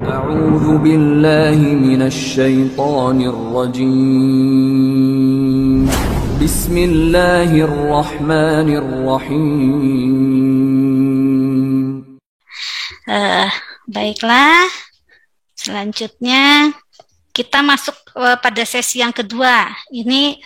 أعوذ بالله من الشيطان الرجيم بسم الله الرحمن الرحيم. Baiklah, selanjutnya kita masuk pada sesi yang kedua. Ini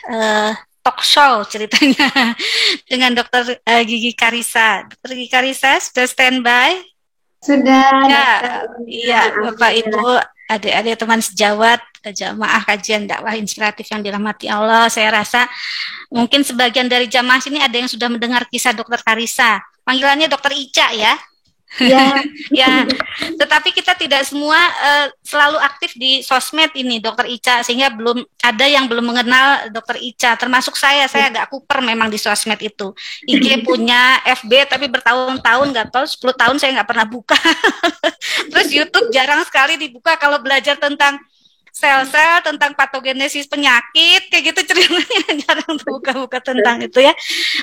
talk show ceritanya dengan Dr. Gigi Karissa. Dr. Gigi Karissa sudah standby? Sudah. Ya, iya, Bapak Ibu, adik-adik teman sejawat, jamaah kajian dakwah inspiratif yang dirahmati Allah. Saya rasa mungkin sebagian dari jamaah sini ada yang sudah mendengar kisah Dr. Karissa. Panggilannya Dr. Ica ya. Ya. Ya, tetapi kita tidak semua selalu aktif di sosmed ini Dokter Ica, sehingga belum ada yang belum mengenal Dokter Ica, termasuk saya agak kuper memang di sosmed itu. IG punya, FB tapi bertahun-tahun nggak tahu 10 tahun saya nggak pernah buka. Terus YouTube jarang sekali dibuka kalau belajar tentang sel-sel, tentang patogenesis penyakit, kayak gitu ceritanya jarang buka-buka tentang itu ya.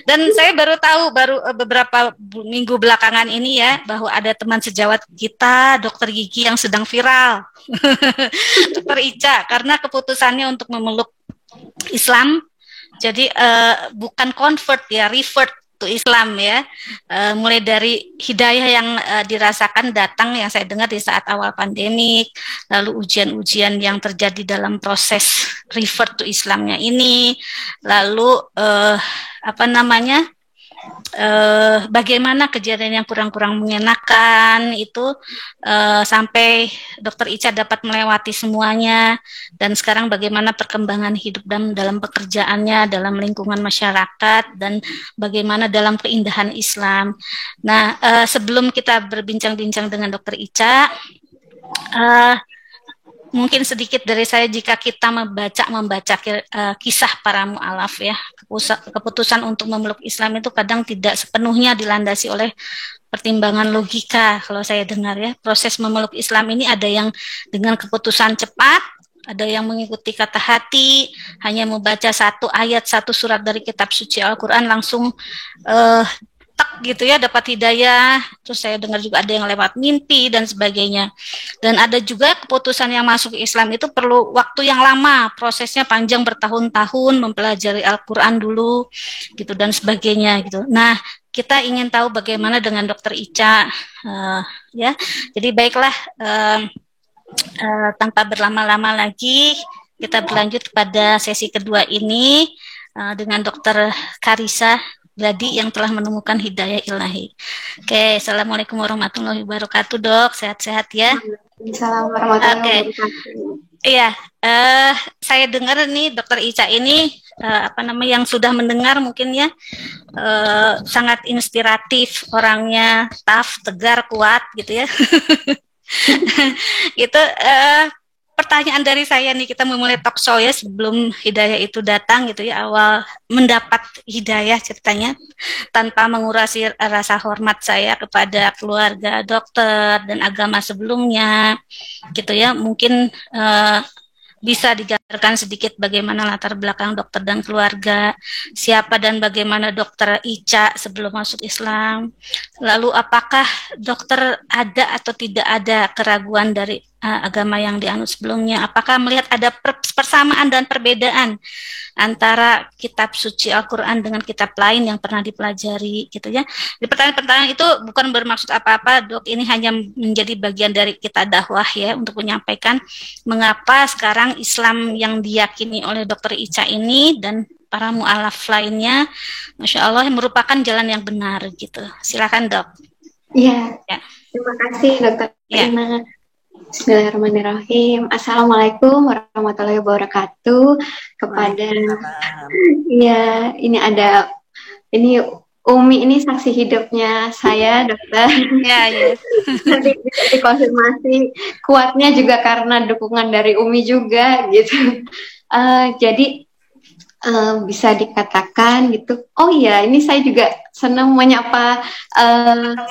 Dan saya baru tahu beberapa minggu belakangan ini ya, bahwa ada teman sejawat kita, Dokter Gigi yang sedang viral. Dokter Ica, karena keputusannya untuk memeluk Islam, jadi bukan convert ya, revert to Islam ya. Mulai dari hidayah yang dirasakan datang yang saya dengar di saat awal pandemik, lalu ujian-ujian yang terjadi dalam proses revert to Islamnya ini, lalu bagaimana kejadian yang kurang-kurang mengenakan itu sampai Dokter Ica dapat melewati semuanya, dan sekarang bagaimana perkembangan hidup dan dalam pekerjaannya, dalam lingkungan masyarakat, dan bagaimana dalam keindahan Islam. Nah, sebelum kita berbincang-bincang dengan Dokter Ica, mungkin sedikit dari saya jika kita membaca kisah para mu'alaf ya. Keputusan untuk memeluk Islam itu kadang tidak sepenuhnya dilandasi oleh pertimbangan logika. Kalau saya dengar ya, proses memeluk Islam ini ada yang dengan keputusan cepat, ada yang mengikuti kata hati, hanya membaca satu ayat, satu surat dari kitab suci Al-Quran langsung tak gitu ya, dapat hidayah. Terus saya dengar juga ada yang lewat mimpi dan sebagainya. Dan ada juga keputusan yang masuk Islam itu perlu waktu yang lama, prosesnya panjang bertahun-tahun, mempelajari Al-Quran dulu gitu dan sebagainya gitu. Nah, kita ingin tahu bagaimana dengan Dokter Ica ya. Jadi baiklah, tanpa berlama-lama lagi kita berlanjut pada sesi kedua ini dengan Dokter Karissa Gladi yang telah menemukan hidayah ilahi. Oke, assalamualaikum warahmatullahi wabarakatuh, Dok. Sehat-sehat ya. Assalamualaikum warahmatullahi wabarakatuh. Iya, saya dengar nih Dokter Ica ini yang sudah mendengar mungkin ya, sangat inspiratif, orangnya tough, tegar, kuat gitu ya. Itu pertanyaan dari saya nih, kita memulai talk show ya sebelum hidayah itu datang gitu ya, awal mendapat hidayah ceritanya tanpa mengurangi rasa hormat saya kepada keluarga dokter dan agama sebelumnya gitu ya. Mungkin bisa digambarkan sedikit bagaimana latar belakang dokter dan keluarga, siapa dan bagaimana Dokter Ica sebelum masuk Islam, lalu apakah dokter ada atau tidak ada keraguan dari agama yang dianut sebelumnya, apakah melihat ada persamaan dan perbedaan antara kitab suci Al-Quran dengan kitab lain yang pernah dipelajari gitu ya. Di pertanyaan-pertanyaan itu bukan bermaksud apa-apa, Dok, ini hanya menjadi bagian dari kita dakwah ya, untuk menyampaikan mengapa sekarang Islam yang diyakini oleh Dokter Ica ini dan para mu'alaf lainnya, Masya Allah, merupakan jalan yang benar gitu. Silakan, Dok. Ya. Terima kasih Dokter Ina. Bismillahirrahmanirrahim. Assalamualaikum warahmatullahi wabarakatuh. Kepada ya, ini Umi, ini saksi hidupnya saya, dokter. Ya. Nanti bisa dikonfirmasi. Kuatnya juga karena dukungan dari Umi juga gitu. Jadi bisa dikatakan gitu. Oh iya, ini saya juga senang menyapa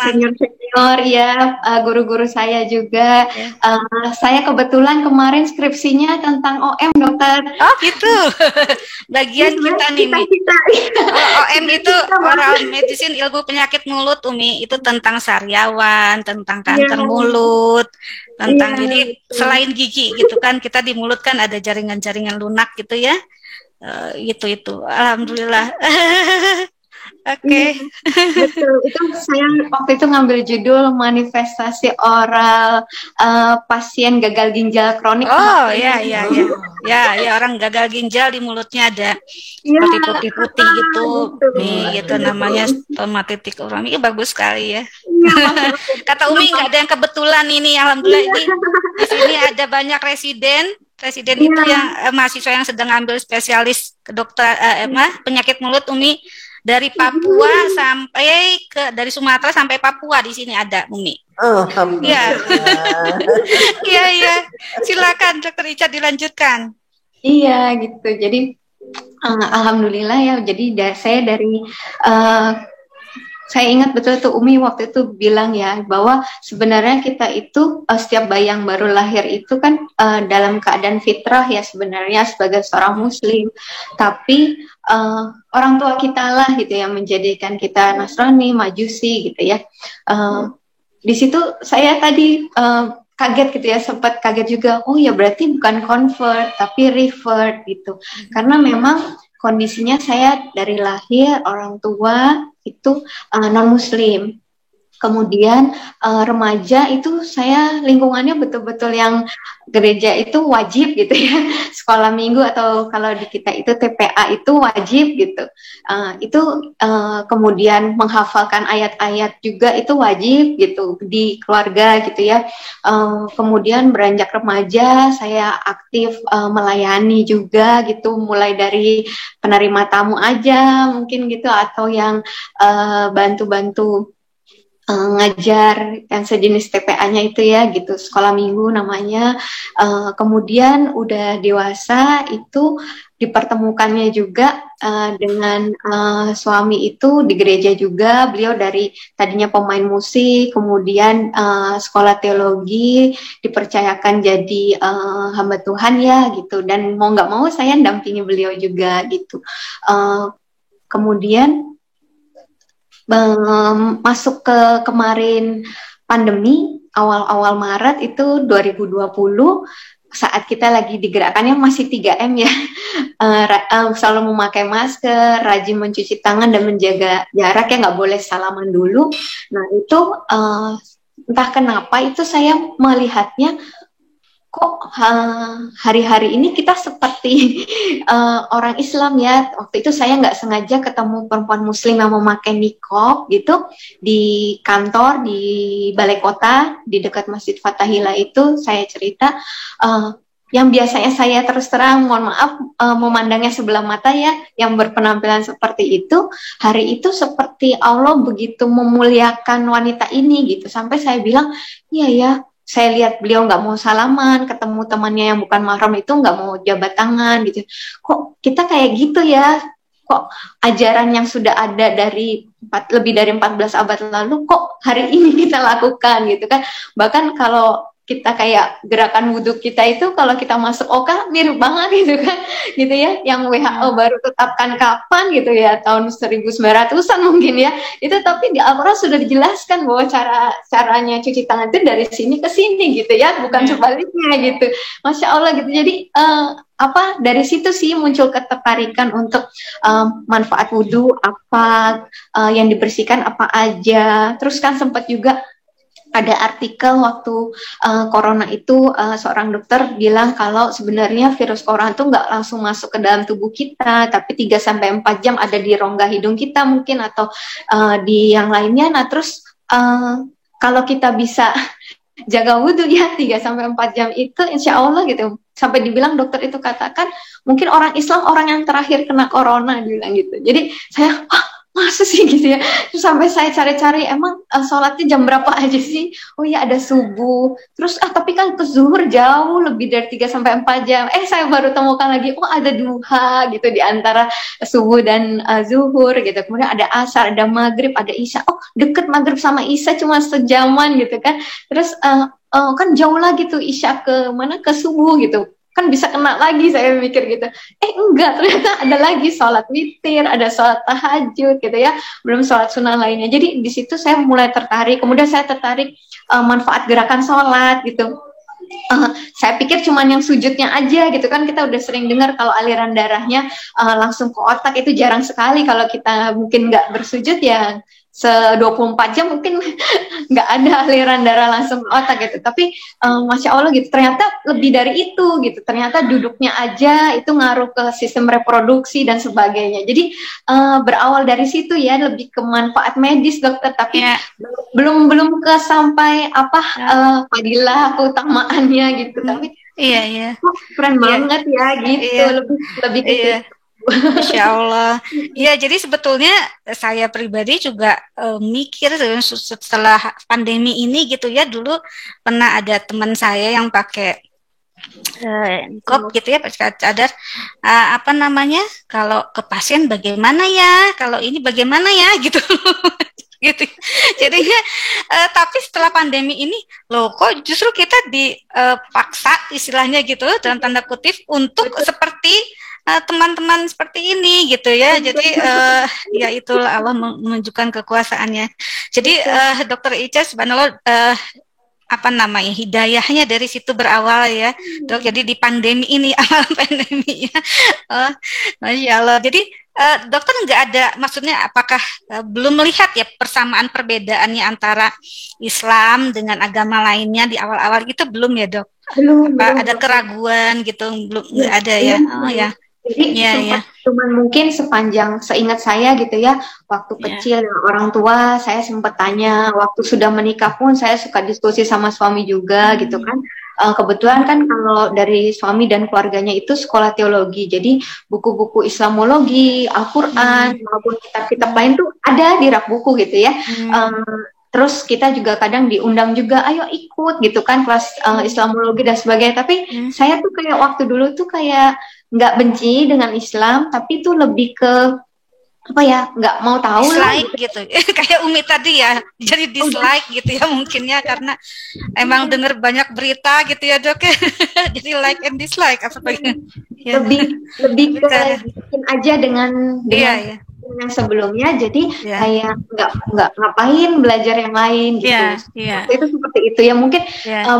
senior-senior ya, guru-guru saya juga. Ya. Saya kebetulan kemarin skripsinya tentang OM, dokter. Oh gitu, bagian kita nih, Mi. Kalau OM itu oral medicine, ilmu penyakit mulut, Umi, itu tentang sariawan, tentang kanker mulut, tentang jadi selain gigi gitu kan, kita di mulut kan ada jaringan-jaringan lunak gitu ya. Itu alhamdulillah. Oke. Betul, itu saya waktu itu ngambil judul manifestasi oral pasien gagal ginjal kronik. Oh ya orang gagal ginjal di mulutnya ada seperti putih-putih gitu. Nih gitu namanya stomatitis oral. Ini bagus sekali ya. Kata Umi nggak ada yang kebetulan ini, alhamdulillah ini di sini ada banyak residen itu yang mahasiswa yang sedang ambil spesialis kedokter penyakit mulut, Umi, dari Papua sampai dari Sumatera sampai Papua di sini ada, Umi. Alhamdulillah. Iya. Silakan Dokter Ica dilanjutkan. Iya gitu. Jadi alhamdulillah ya. Jadi saya ingat betul tuh Umi waktu itu bilang ya bahwa sebenarnya kita itu setiap bayi yang baru lahir itu kan dalam keadaan fitrah ya sebenarnya sebagai seorang muslim, tapi orang tua kita lah gitu yang menjadikan kita Nasrani, Majusi gitu ya. Di situ saya tadi kaget gitu ya, sempat kaget juga. Oh ya berarti bukan convert tapi revert gitu, karena memang kondisinya saya dari lahir orang tua itu non-muslim. Kemudian remaja itu saya lingkungannya betul-betul yang gereja itu wajib gitu ya, sekolah minggu atau kalau di kita itu TPA itu wajib gitu. Kemudian menghafalkan ayat-ayat juga itu wajib gitu di keluarga gitu ya. Kemudian beranjak remaja saya aktif melayani juga gitu, mulai dari penerima tamu aja mungkin gitu, atau yang bantu-bantu ngajar yang sejenis TPA-nya itu ya gitu, sekolah minggu namanya. Kemudian udah dewasa itu dipertemukannya juga dengan suami itu di gereja juga. Beliau dari tadinya pemain musik, kemudian sekolah teologi, dipercayakan jadi hamba Tuhan ya gitu, dan mau nggak mau saya dampingi beliau juga gitu. Kemudian masuk ke kemarin pandemi awal-awal Maret itu 2020, saat kita lagi digerakkannya masih 3M ya, selalu memakai masker, rajin mencuci tangan dan menjaga jarak ya, nggak boleh salaman dulu. Nah itu entah kenapa itu saya melihatnya kok hari-hari ini kita seperti orang Islam ya. Waktu itu saya nggak sengaja ketemu perempuan muslim yang memakai niqab gitu di kantor di balai kota di dekat Masjid Fathahillah itu. Saya cerita yang biasanya saya terus terang mohon maaf memandangnya sebelah mata ya, yang berpenampilan seperti itu, hari itu seperti Allah begitu memuliakan wanita ini gitu, sampai saya bilang iya ya, saya lihat beliau nggak mau salaman, ketemu temannya yang bukan mahram itu nggak mau jabat tangan gitu. Kok kita kayak gitu ya? Kok ajaran yang sudah ada dari lebih dari 14 abad lalu kok hari ini kita lakukan gitu kan? Bahkan kalau kita kayak gerakan wudhu kita itu kalau kita masuk OKA mirip banget gitu kan, gitu ya, yang WHO baru tetapkan kapan gitu ya, tahun 1900-an mungkin ya, itu tapi di Al-Quran sudah dijelaskan bahwa caranya cuci tangan itu dari sini ke sini gitu ya, bukan sebaliknya gitu. Masya Allah gitu. Jadi dari situ sih muncul ketertarikan untuk manfaat wudhu apa yang dibersihkan apa aja. Terus kan sempat juga ada artikel waktu corona itu seorang dokter bilang kalau sebenarnya virus corona itu nggak langsung masuk ke dalam tubuh kita, tapi 3-4 jam ada di rongga hidung kita mungkin atau di yang lainnya. Nah terus kalau kita bisa jaga wudhu ya 3-4 jam itu insya Allah gitu. Sampai dibilang dokter itu katakan mungkin orang Islam orang yang terakhir kena corona, dibilang gitu. Jadi saya masa sih gitu ya. Terus sampai saya cari-cari emang sholatnya jam berapa aja sih? Oh ya ada subuh. Terus tapi kan ke zuhur jauh lebih dari 3 sampai 4 jam. Saya baru temukan lagi oh ada duha gitu di antara subuh dan zuhur gitu. Kemudian ada asar, ada maghrib, ada isya. Oh deket maghrib sama isya cuma sejaman gitu kan. Terus kan jauh lagi tuh isya ke mana ke subuh gitu. Kan bisa kena lagi saya mikir gitu. Enggak, ternyata ada lagi sholat witir, ada sholat tahajud gitu ya, belum sholat sunnah lainnya. Jadi di situ saya mulai tertarik, kemudian saya tertarik manfaat gerakan sholat gitu. Saya pikir cuman yang sujudnya aja gitu kan, kita udah sering dengar kalau aliran darahnya langsung ke otak itu jarang sekali. Kalau kita mungkin nggak bersujud ya 24 jam mungkin nggak ada aliran darah langsung ke otak gitu. Tapi masya Allah gitu, ternyata lebih dari itu gitu. Ternyata duduknya aja itu ngaruh ke sistem reproduksi dan sebagainya. Jadi berawal dari situ ya, lebih ke manfaat medis dokter. Tapi belum ke sampai fadilah keutamaannya gitu. Tapi keren banget ya gitu. Lebih ke gitu. Insya Allah. Ya, jadi sebetulnya saya pribadi juga mikir setelah pandemi ini gitu ya, dulu pernah ada teman saya yang pakai niqab gitu ya, pakai cadar, apa namanya, kalau ke pasien bagaimana ya, kalau ini bagaimana ya gitu. Gitu. Jadinya tapi setelah pandemi ini loh kok justru kita dipaksa istilahnya gitu dalam tanda kutip untuk seperti teman-teman seperti ini gitu ya. Jadi ya itulah Allah menunjukkan kekuasaannya. Jadi Dokter Ica subhanallah, apa namanya, hidayahnya dari situ berawal ya dok. Jadi di pandemi ini awal pandemi ya, Masya Allah. Jadi dokter nggak ada, maksudnya apakah belum melihat ya persamaan perbedaannya antara Islam dengan agama lainnya di awal-awal gitu, belum ya dok? Belum. Ada keraguan gitu, belum, nggak ada ya? Oh ya. Jadi cuman mungkin sepanjang seingat saya gitu ya, waktu kecil orang tua saya sempat tanya, waktu sudah menikah pun saya suka diskusi sama suami juga gitu kan. Kebetulan kan kalau dari suami dan keluarganya itu sekolah teologi, jadi buku-buku Islamologi, Al-Quran maupun kitab-kitab lain tuh ada di rak buku gitu ya. Terus kita juga kadang diundang juga, ayo ikut gitu kan kelas Islamologi dan sebagainya. Tapi saya tuh kayak waktu dulu tuh kayak nggak benci dengan Islam, tapi tuh lebih ke apa ya, nggak mau tahu dislike lah gitu. Kayak Umi tadi ya, jadi dislike gitu ya mungkin ya, karena emang dengar banyak berita gitu ya dok ya. Jadi like and dislike apa ya. lebih ke bikin aja dengan yang sebelumnya, jadi kayak nggak ngapain belajar yang lain gitu. Itu seperti itu ya, mungkin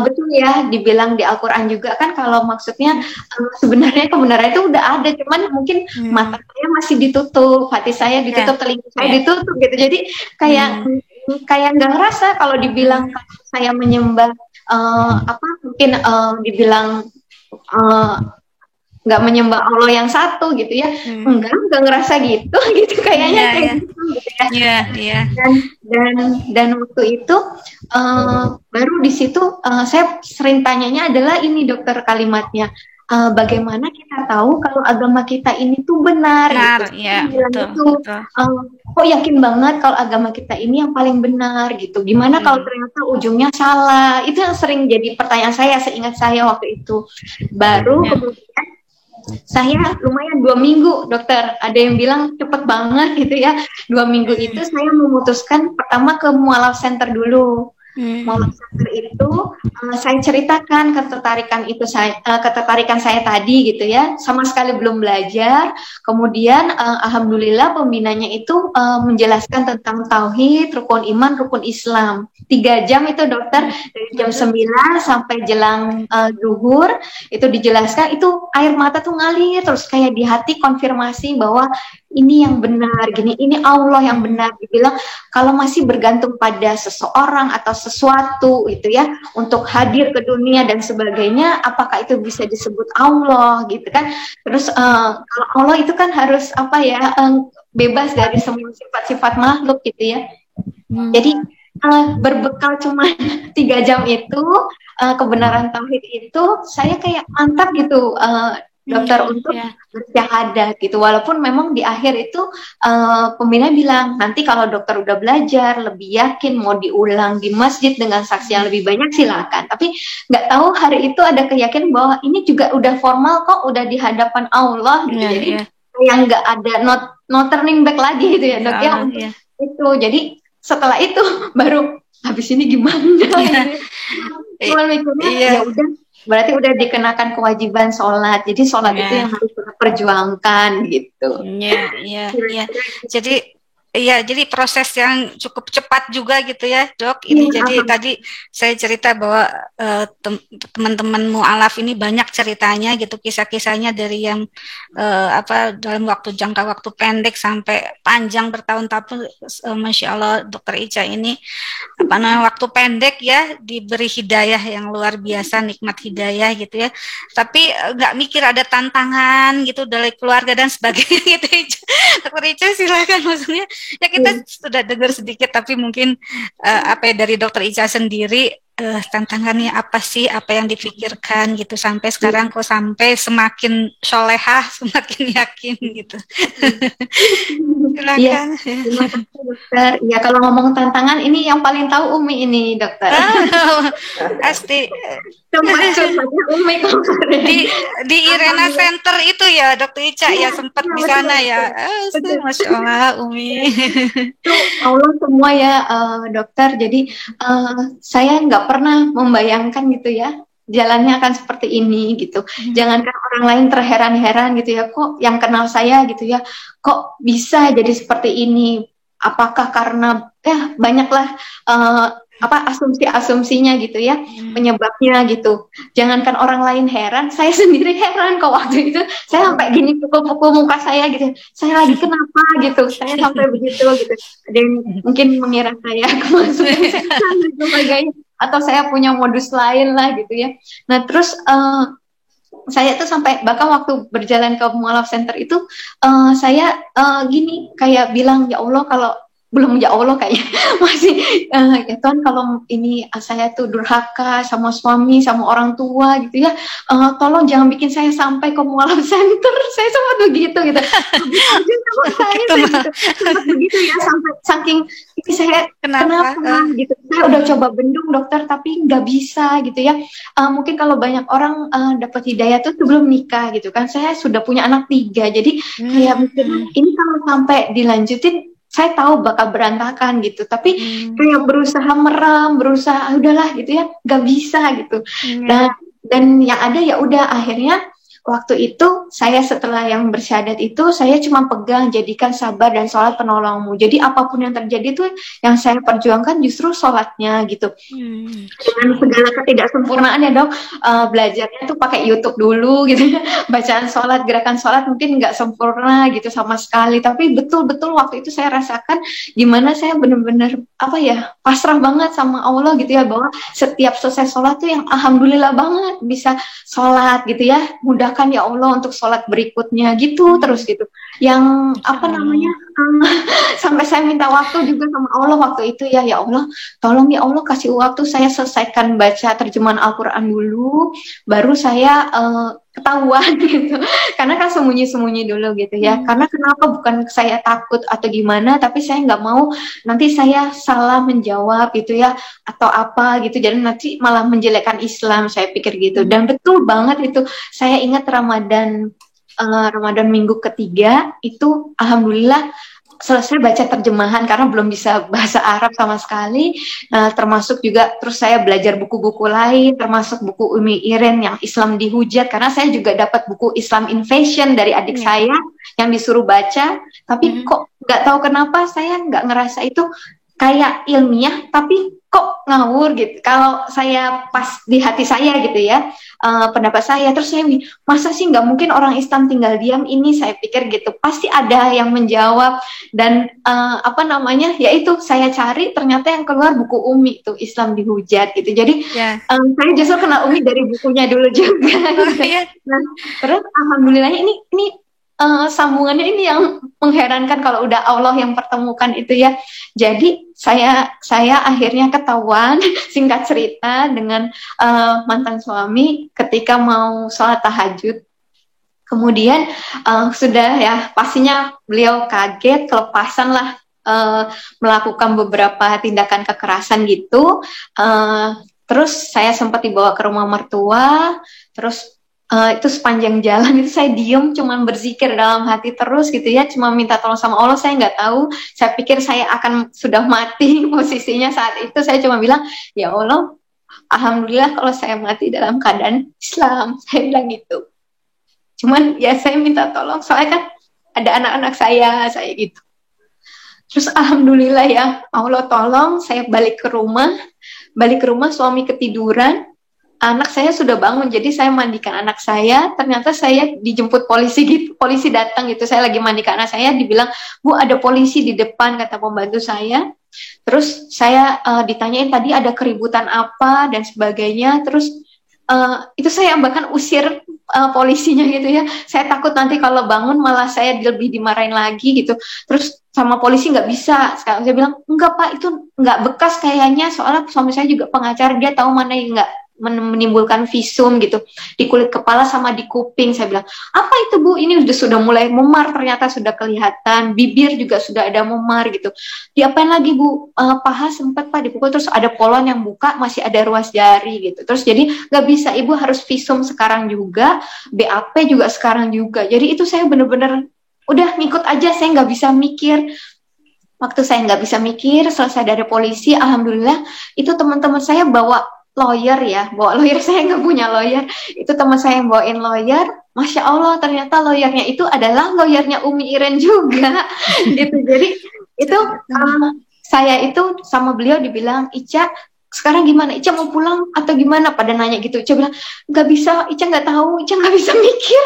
betul ya dibilang di Al-Quran juga kan, kalau maksudnya sebenarnya kebenaran itu udah ada, cuman mungkin mata saya masih ditutup, hati saya ditutup, telinga saya ditutup gitu. Jadi kayak nggak ngerasa kalau dibilang saya menyembah mungkin dibilang nggak menyembah Allah yang satu gitu ya, enggak ngerasa gitu kayaknya kayak gitu ya. Dan waktu itu baru di situ saya sering tanyanya adalah ini dokter, kalimatnya bagaimana kita tahu kalau agama kita ini tuh benar gitu. Ya, betul. Kok yakin banget kalau agama kita ini yang paling benar gitu, gimana kalau ternyata ujungnya salah? Itu yang sering jadi pertanyaan saya, seingat saya waktu itu. Baru kemudian saya lumayan 2 minggu dokter, ada yang bilang cepet banget gitu ya. 2 minggu itu saya memutuskan pertama ke mualaf center dulu. Mualaf center itu saya ceritakan ketertarikan saya tadi gitu ya, sama sekali belum belajar. Kemudian alhamdulillah pembinanya itu menjelaskan tentang tauhid, rukun iman, rukun Islam. 3 jam itu dokter, dari jam 9 sampai jelang zuhur itu dijelaskan, itu air mata tuh ngalir terus, kayak di hati konfirmasi bahwa ini yang benar, gini, ini Allah yang benar. Dibilang kalau masih bergantung pada seseorang atau sesuatu gitu ya untuk hadir ke dunia dan sebagainya, apakah itu bisa disebut Allah gitu kan? Terus kalau Allah itu kan harus bebas dari semua sifat-sifat makhluk gitu ya. Jadi berbekal cuma 3 jam itu kebenaran tauhid itu, saya kayak mantap gitu. dokter untuk bersyahadat gitu. Walaupun memang di akhir itu pembina bilang nanti kalau dokter udah belajar lebih yakin mau diulang di masjid dengan saksi yang lebih banyak silakan. Tapi nggak tahu hari itu ada keyakinan bahwa ini juga udah formal kok, udah di hadapan Allah gitu. Jadi yang nggak ada no turning back lagi gitu ya dok ya. Itu jadi setelah itu baru habis ini gimana? Cuman mikirnya ya udah. Berarti udah dikenakan kewajiban sholat. Jadi sholat itu yang harus kita perjuangkan gitu. Iya. Jadi proses yang cukup cepat juga gitu ya, Dok. Ini jadi tadi saya cerita bahwa teman-teman mu'alaf ini banyak ceritanya gitu, kisah-kisahnya dari yang dalam jangka waktu pendek sampai panjang bertahun-tahun. Masya Allah, Dokter Ica ini waktu pendek ya diberi hidayah yang luar biasa, nikmat hidayah gitu ya. Tapi nggak mikir ada tantangan gitu dari keluarga dan sebagainya gitu. Dokter Ica silakan, maksudnya ya kita sudah dengar sedikit, tapi mungkin dari Dokter Ica sendiri tantangannya apa sih, apa yang dipikirkan gitu sampai sekarang kok sampai semakin solehah, semakin yakin gitu. Silakan. Terima kasih dokter. Ya kalau ngomong tantangan ini yang paling tahu Umi ini dokter. Pasti. Umi di Irena Center itu ya Dokter Ica ya sempat di sana ya. Masya Allah Umi. Itu Allah semua ya dokter. Jadi saya nggak pernah membayangkan gitu ya jalannya akan seperti ini gitu. Jangankan orang lain terheran-heran gitu ya, kok yang kenal saya gitu ya, kok bisa jadi seperti ini? Apakah karena banyaklah asumsi-asumsinya gitu ya, penyebabnya gitu. Jangankan orang lain heran, saya sendiri heran kok waktu itu. Saya sampai gini pukul-pukul muka saya gitu. Saya lagi kenapa gitu? Saya sampai begitu gitu. Dan mungkin mengira saya kemasukan setan dan sebagainya, atau saya punya modus lain lah gitu ya. Nah terus saya tuh sampai bahkan waktu berjalan ke Mu'alaf Center itu saya gini kayak bilang, ya Allah kalau belum, ya Allah kayaknya masih ya Tuhan kalau ini saya tuh durhaka sama suami sama orang tua gitu ya, tolong jangan bikin saya sampai ke Mu'alaf Center. Saya sempat begitu gitu. Sempat begitu ya, sampai saking ini saya kenapa gitu. Saya udah coba bendung dokter tapi nggak bisa gitu ya. Mungkin kalau banyak orang dapat hidayah tuh sebelum nikah gitu kan. Saya sudah punya anak 3, jadi kayak mikirnya ini kalau sampai dilanjutin saya tahu bakal berantakan gitu, tapi kayak berusaha merem, berusaha udahlah gitu ya, nggak bisa gitu. Dan yang ada ya udah akhirnya waktu itu saya setelah yang bersyahadat itu saya cuma pegang jadikan sabar dan sholat penolongmu. Jadi apapun yang terjadi tuh yang saya perjuangkan justru sholatnya gitu. Dengan segala ketidaksempurnaan ya dok, belajarnya tuh pakai YouTube dulu gitu. Bacaan sholat, gerakan sholat mungkin nggak sempurna gitu sama sekali. Tapi betul-betul waktu itu saya rasakan gimana saya benar-benar pasrah banget sama Allah gitu ya, bahwa setiap selesai sholat tuh yang alhamdulillah banget bisa sholat gitu ya, mudah kan ya Allah untuk sholat berikutnya gitu terus gitu. Yang sampai saya minta waktu juga sama Allah waktu itu ya Allah tolong ya Allah kasih waktu saya selesaikan baca terjemahan Al-Quran dulu baru saya ketahuan gitu, karena kan sembunyi-sembunyi dulu gitu ya. Karena kenapa, bukan saya takut atau gimana, tapi saya nggak mau nanti saya salah menjawab gitu ya atau apa gitu, jadi nanti malah menjelekkan Islam, saya pikir gitu. Dan betul banget itu, saya ingat Ramadan minggu ketiga itu alhamdulillah selesai baca terjemahan karena belum bisa bahasa Arab sama sekali, termasuk juga terus saya belajar buku-buku lain, termasuk buku Umi Iren yang Islam dihujat, karena saya juga dapat buku Islam Invasion dari adik saya yang disuruh baca, tapi kok nggak tahu kenapa saya nggak ngerasa itu kayak ilmiah, tapi kok ngawur gitu. Kalau saya pas di hati saya gitu ya, pendapat saya, terus saya masa sih nggak mungkin orang Islam tinggal diam ini, saya pikir gitu, pasti ada yang menjawab. Dan ya itu saya cari, ternyata yang keluar buku Umi itu Islam dihujat gitu. Jadi saya justru kenal Umi dari bukunya dulu juga. Nah, terus alhamdulillahnya ini sambungannya ini yang mengherankan kalau udah Allah yang pertemukan itu ya. Jadi saya akhirnya ketahuan singkat cerita dengan mantan suami ketika mau sholat tahajud. Kemudian sudah ya pastinya beliau kaget, kelepasan lah melakukan beberapa tindakan kekerasan gitu. Terus saya sempat dibawa ke rumah mertua, terus itu sepanjang jalan itu saya diem, cuman berzikir dalam hati terus gitu ya, cuma minta tolong sama Allah. Saya nggak tahu, saya pikir saya akan sudah mati posisinya saat itu. Saya cuma bilang, ya Allah, alhamdulillah kalau saya mati dalam keadaan Islam, saya bilang gitu. Cuman ya saya minta tolong, soalnya kan ada anak-anak saya gitu. Terus alhamdulillah ya, Allah tolong saya balik ke rumah suami ketiduran, anak saya sudah bangun, jadi saya mandikan anak saya, ternyata saya dijemput polisi gitu, polisi datang gitu, saya lagi mandikan anak saya, dibilang, Bu ada polisi di depan, kata pembantu saya. Terus saya ditanyain tadi ada keributan apa dan sebagainya, terus itu saya bahkan usir polisinya gitu ya. Saya takut nanti kalau bangun malah saya lebih dimarahin lagi gitu. Terus sama polisi nggak bisa. Sekarang saya bilang, enggak Pak, itu nggak bekas kayaknya. Soalnya suami saya juga pengacara, dia tahu mana yang nggak menimbulkan visum gitu di kulit kepala sama di kuping. Saya bilang, apa itu Bu? Ini sudah mulai memar, ternyata sudah kelihatan, bibir juga sudah ada memar gitu. Diapain lagi Bu? Paha sempat Pak dipukul, terus ada polon yang buka, masih ada ruas jari gitu. Terus jadi nggak bisa, Ibu harus visum sekarang juga, BAP juga sekarang juga. Jadi itu saya bener-bener udah ngikut aja, saya nggak bisa mikir. Waktu saya nggak bisa mikir, selesai dari polisi, alhamdulillah itu teman-teman saya bawa lawyer ya, saya nggak punya lawyer, itu teman saya yang bawain lawyer. Masya Allah, ternyata lawyernya itu adalah lawyernya Umi Iren juga gitu. Jadi itu saya itu sama beliau dibilang, Ica sekarang gimana, Ica mau pulang atau gimana, pada nanya gitu. Ica bilang nggak bisa, Ica nggak tahu, Ica nggak bisa mikir,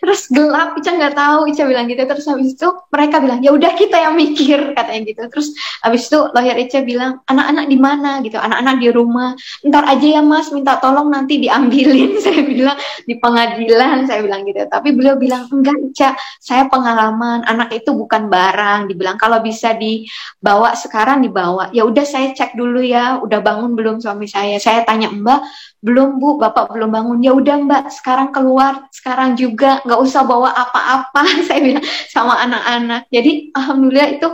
terus gelap, Ica nggak tahu, Ica bilang gitu. Terus habis itu mereka bilang ya udah kita yang mikir, katanya gitu. Terus habis itu lawyer Ica bilang, anak-anak di mana gitu, anak-anak di rumah, ntar aja ya Mas, minta tolong nanti diambilin. Saya bilang di pengadilan, saya bilang gitu. Tapi beliau bilang enggak Ica, saya pengalaman, anak itu bukan barang, dibilang kalau bisa dibawa sekarang dibawa. Ya udah saya cek dulu ya, udah bangun belum suami saya. Saya tanya, Mbak, belum Bu, Bapak belum bangun. Ya udah Mbak, sekarang keluar, sekarang juga, nggak usah bawa apa-apa. Saya bilang sama anak-anak. Jadi alhamdulillah itu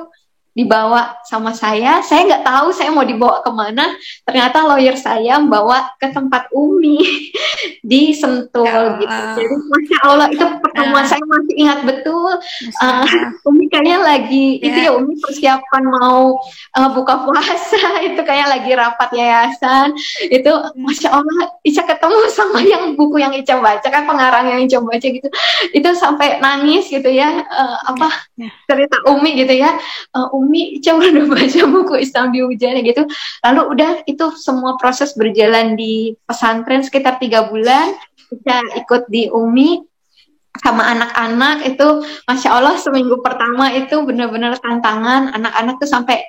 dibawa sama saya nggak tahu saya mau dibawa kemana. Ternyata lawyer saya bawa ke tempat Umi di Sentul gitu. Jadi Masya Allah itu pertemuan saya masih ingat betul. Umi kayaknya lagi itu ya, Umi persiapan mau buka puasa, itu kayak lagi rapat yayasan. Itu Masya Allah, Ica ketemu sama yang buku yang Ica baca, kan pengarang yang Ica baca gitu. Itu sampai nangis gitu ya, cerita Umi gitu ya. Umi, Ica udah baca buku Islam di Hujan gitu. Lalu udah itu semua proses berjalan di pesantren sekitar 3 bulan. Ica ikut di Umi sama anak-anak itu, Masya Allah seminggu pertama itu benar-benar tantangan. Anak-anak tuh sampai,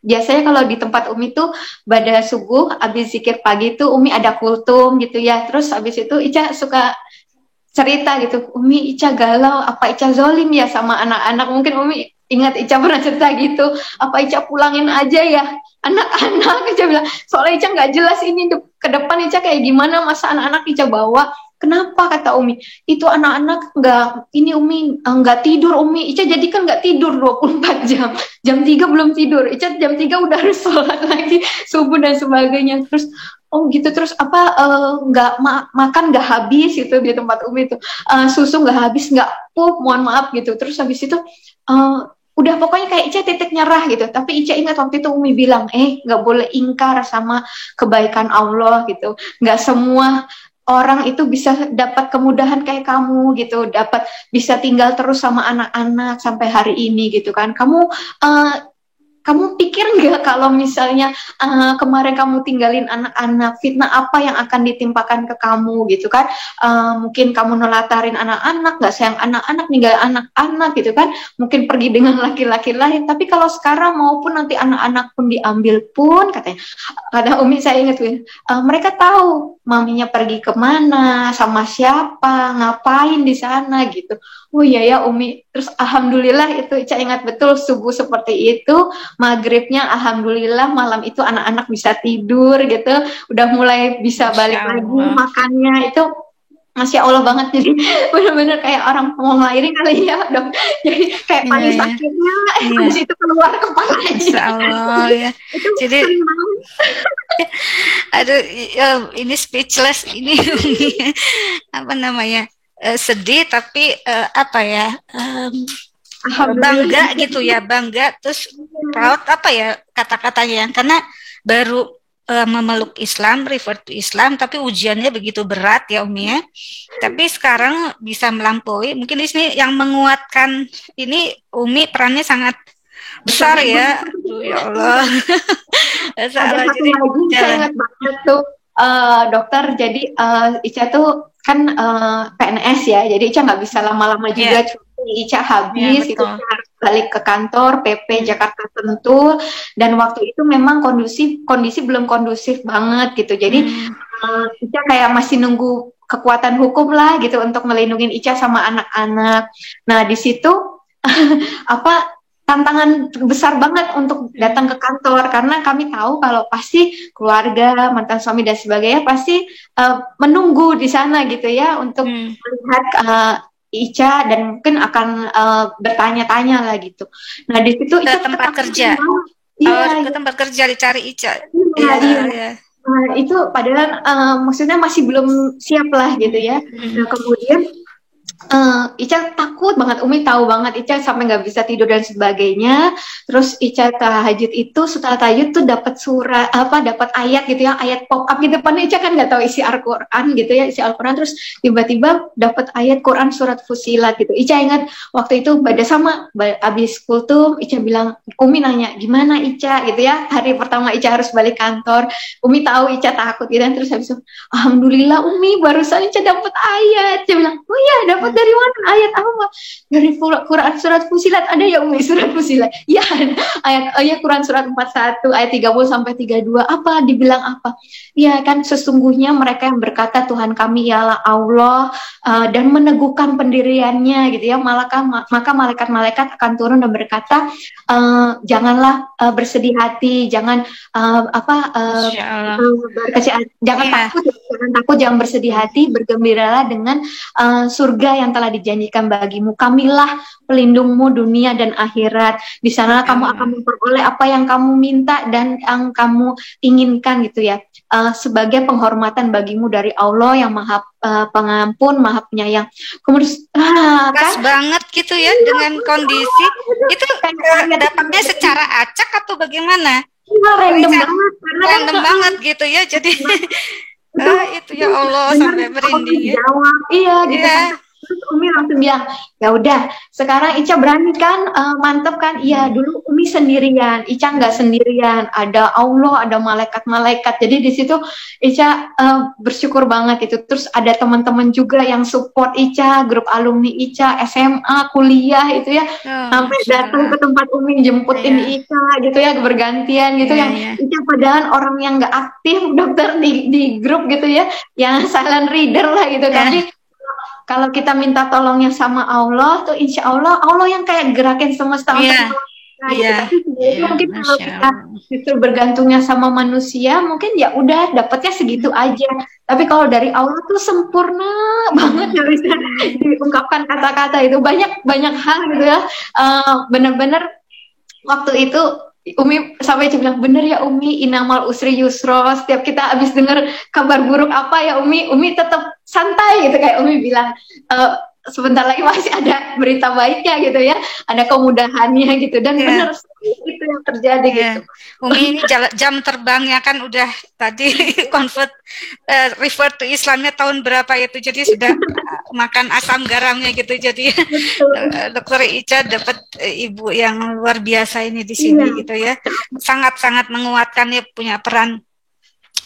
biasanya kalau di tempat Umi tuh pada subuh habis zikir pagi tuh Umi ada kultum gitu ya. Terus habis itu Ica suka cerita gitu, Umi Ica galau, apa Ica zolim ya sama anak-anak. Mungkin Umi ingat Ica pernah cerita gitu, apa Ica pulangin aja ya anak-anak. Ica bilang, soalnya Ica nggak jelas ini ke depan Ica kayak gimana, masa anak-anak Ica bawa. Kenapa, kata Umi, itu anak-anak nggak, ini Umi nggak tidur Umi. Ica jadi kan nggak tidur 24 jam. Jam 3 belum tidur, Ica jam 3 udah harus sholat lagi, subuh dan sebagainya. Terus oh gitu, terus apa nggak makan nggak habis gitu di tempat Umi itu, susu nggak habis, nggak pup, mohon maaf gitu. Terus habis itu udah pokoknya kayak Ica titik nyerah gitu. Tapi Ica ingat waktu itu Umi bilang, nggak boleh ingkar sama kebaikan Allah gitu. Nggak semua orang itu bisa dapat kemudahan kayak kamu gitu, dapat bisa tinggal terus sama anak-anak sampai hari ini gitu kan. Kamu pikir nggak kalau misalnya kemarin kamu tinggalin anak-anak, fitnah apa yang akan ditimpakan ke kamu gitu kan? Mungkin kamu nelatarin anak-anak, nggak sayang anak-anak, ninggal anak-anak gitu kan? Mungkin pergi dengan laki-laki lain. Tapi kalau sekarang maupun nanti anak-anak pun diambil pun, katanya, kata Umi saya ingat mereka tahu maminya pergi kemana, sama siapa, ngapain di sana gitu. Oh iya ya Umi. Terus alhamdulillah itu Ica ingat betul, subuh seperti itu, maghribnya alhamdulillah malam itu anak-anak bisa tidur gitu, udah mulai bisa balik lagi makannya. Itu Masya Allah banget, jadi bener-bener kayak orang mau ngelahirin kali ya dok, jadi kayak paling Iya, sakitnya iya. habis itu keluar kepalanya. Masya Allah ya. Itu Jadi, sering banget. aduh, ini speechless ini apa namanya? Sedih tapi apa ya? Bangga Alhamdulillah. gitu ya, bangga terus proud apa ya kata-katanya, karena baru memeluk Islam, refer to Islam, tapi ujiannya begitu berat ya Umi ya. Tapi sekarang bisa melampaui. Mungkin di sini yang menguatkan ini Umi perannya sangat besar ya. Aduh, ya Allah. Ada Salah satu jadi lagi saya jalan. ingat banget tuh, dokter. Jadi Ica tuh kan PNS ya, jadi Ica nggak bisa lama-lama Ya, juga cuti. Ica ya habis itu betul. Ica harus balik ke kantor PP Jakarta Sentul, dan waktu itu memang kondisi belum kondusif banget gitu. Jadi Hmm, Ica kayak masih nunggu kekuatan hukum lah gitu untuk melindungi Ica sama anak-anak. Nah di situ apa tantangan besar banget untuk datang ke kantor, karena kami tahu kalau pasti keluarga, mantan suami dan sebagainya pasti menunggu di sana gitu ya untuk hmm. melihat Ica, dan mungkin akan bertanya-tanya lah gitu. Nah di situ Ke Ica tempat ketakutan kerja. banget. Oh, Iya, ke tempat kerja dicari Ica. iya, Iya, iya. iya. Itu padahal maksudnya masih belum siap lah gitu ya. Hmm, Nah kemudian Ica takut banget, Umi tahu banget Ica sampai nggak bisa tidur dan sebagainya. Terus Ica tahajud itu, setelah tahajud tuh dapat surat apa, dapat ayat gitu ya, ayat pop up gitu. Padahal Ica kan nggak tahu isi Al-Quran gitu ya, isi Al-Quran. Terus tiba-tiba dapat ayat Quran surat Fusilat gitu. Ica ingat waktu itu pada sama abis kultum, Ica bilang, Umi nanya gimana Ica gitu ya. Hari pertama Ica harus balik kantor, Umi tahu Ica takut gitu. Terus habis itu, Alhamdulillah Umi barusan Ica dapat ayat. Ica bilang, oh iya dapat hmm. dari mana ayat apa? Dari Quran surat Fusilat. Ada ya Umi surat Fusilat? Ya, ayat Quran surat 41 ayat 30 sampai 32. Apa dibilang apa? Ya kan, sesungguhnya mereka yang berkata Tuhan kami ialah Allah, dan meneguhkan pendiriannya gitu ya. Maka malaikat-malaikat akan turun dan berkata, janganlah bersedih hati, jangan Masya Allah. jangan Iya. takut, jangan bersedih hati, bergembiralah dengan surga yang telah dijanjikan bagimu. Kamilah pelindungmu dunia dan akhirat. Di sana Ya kamu akan Allah. memperoleh apa yang kamu minta dan yang kamu inginkan gitu ya. Sebagai penghormatan bagimu dari Allah yang Maha Pengampun, Maha Penyayang. Kemudian Pas kan banget gitu ya dengan kondisi itu, kayak dapatnya secara acak atau bagaimana? random Richard, banget karena kan random banget gitu ya. Jadi itu itu ya Allah benar sampai aku merinding ya. dijawab, iya gitu kan. Iya. Terus Umi langsung bilang, ya udah sekarang Ica berani kan, mantep kan. Iya dulu Umi sendirian, Ica nggak sendirian, ada Allah, ada malaikat-malaikat. Jadi di situ Ica bersyukur banget itu. Terus ada teman-teman juga yang support Ica, grup alumni Ica SMA kuliah itu ya, Oh, sampai Masya datang Allah. ke tempat Umi jemputin Iya, Ica gitu ya, bergantian gitu. iya, Yang iya. Ica padahal orang yang nggak aktif dokter di grup gitu ya, yang silent reader lah gitu. Ya, Tapi kalau kita minta tolongnya sama Allah tuh insya Allah Allah yang kayak gerakin semesta untuk iya, menolong kita gitu. iya, Tapi sebenarnya iya, mungkin kalau Masya kita Allah. justru bergantungnya sama manusia, mungkin ya udah dapatnya segitu aja. Tapi kalau dari Allah tuh sempurna banget, nggak bisa diungkapkan kata-kata itu. Banyak banyak hal gitu ya. Benar-benar waktu itu Umi sampai bilang, bener ya Umi, inamal usri yusro. Setiap kita habis dengar kabar buruk apa ya Umi tetap santai gitu, kayak Umi bilang, sebentar lagi masih ada berita baiknya gitu ya, ada kemudahannya gitu. Dan Iya, bener itu yang terjadi iya. gitu. Umi ini jam terbangnya kan udah tadi refer to Islamnya tahun berapa itu, jadi sudah makan asam garamnya gitu. Jadi Dokter Ica dapat ibu yang luar biasa ini di Iya, sini gitu ya, sangat-sangat menguatkan ya, punya peran.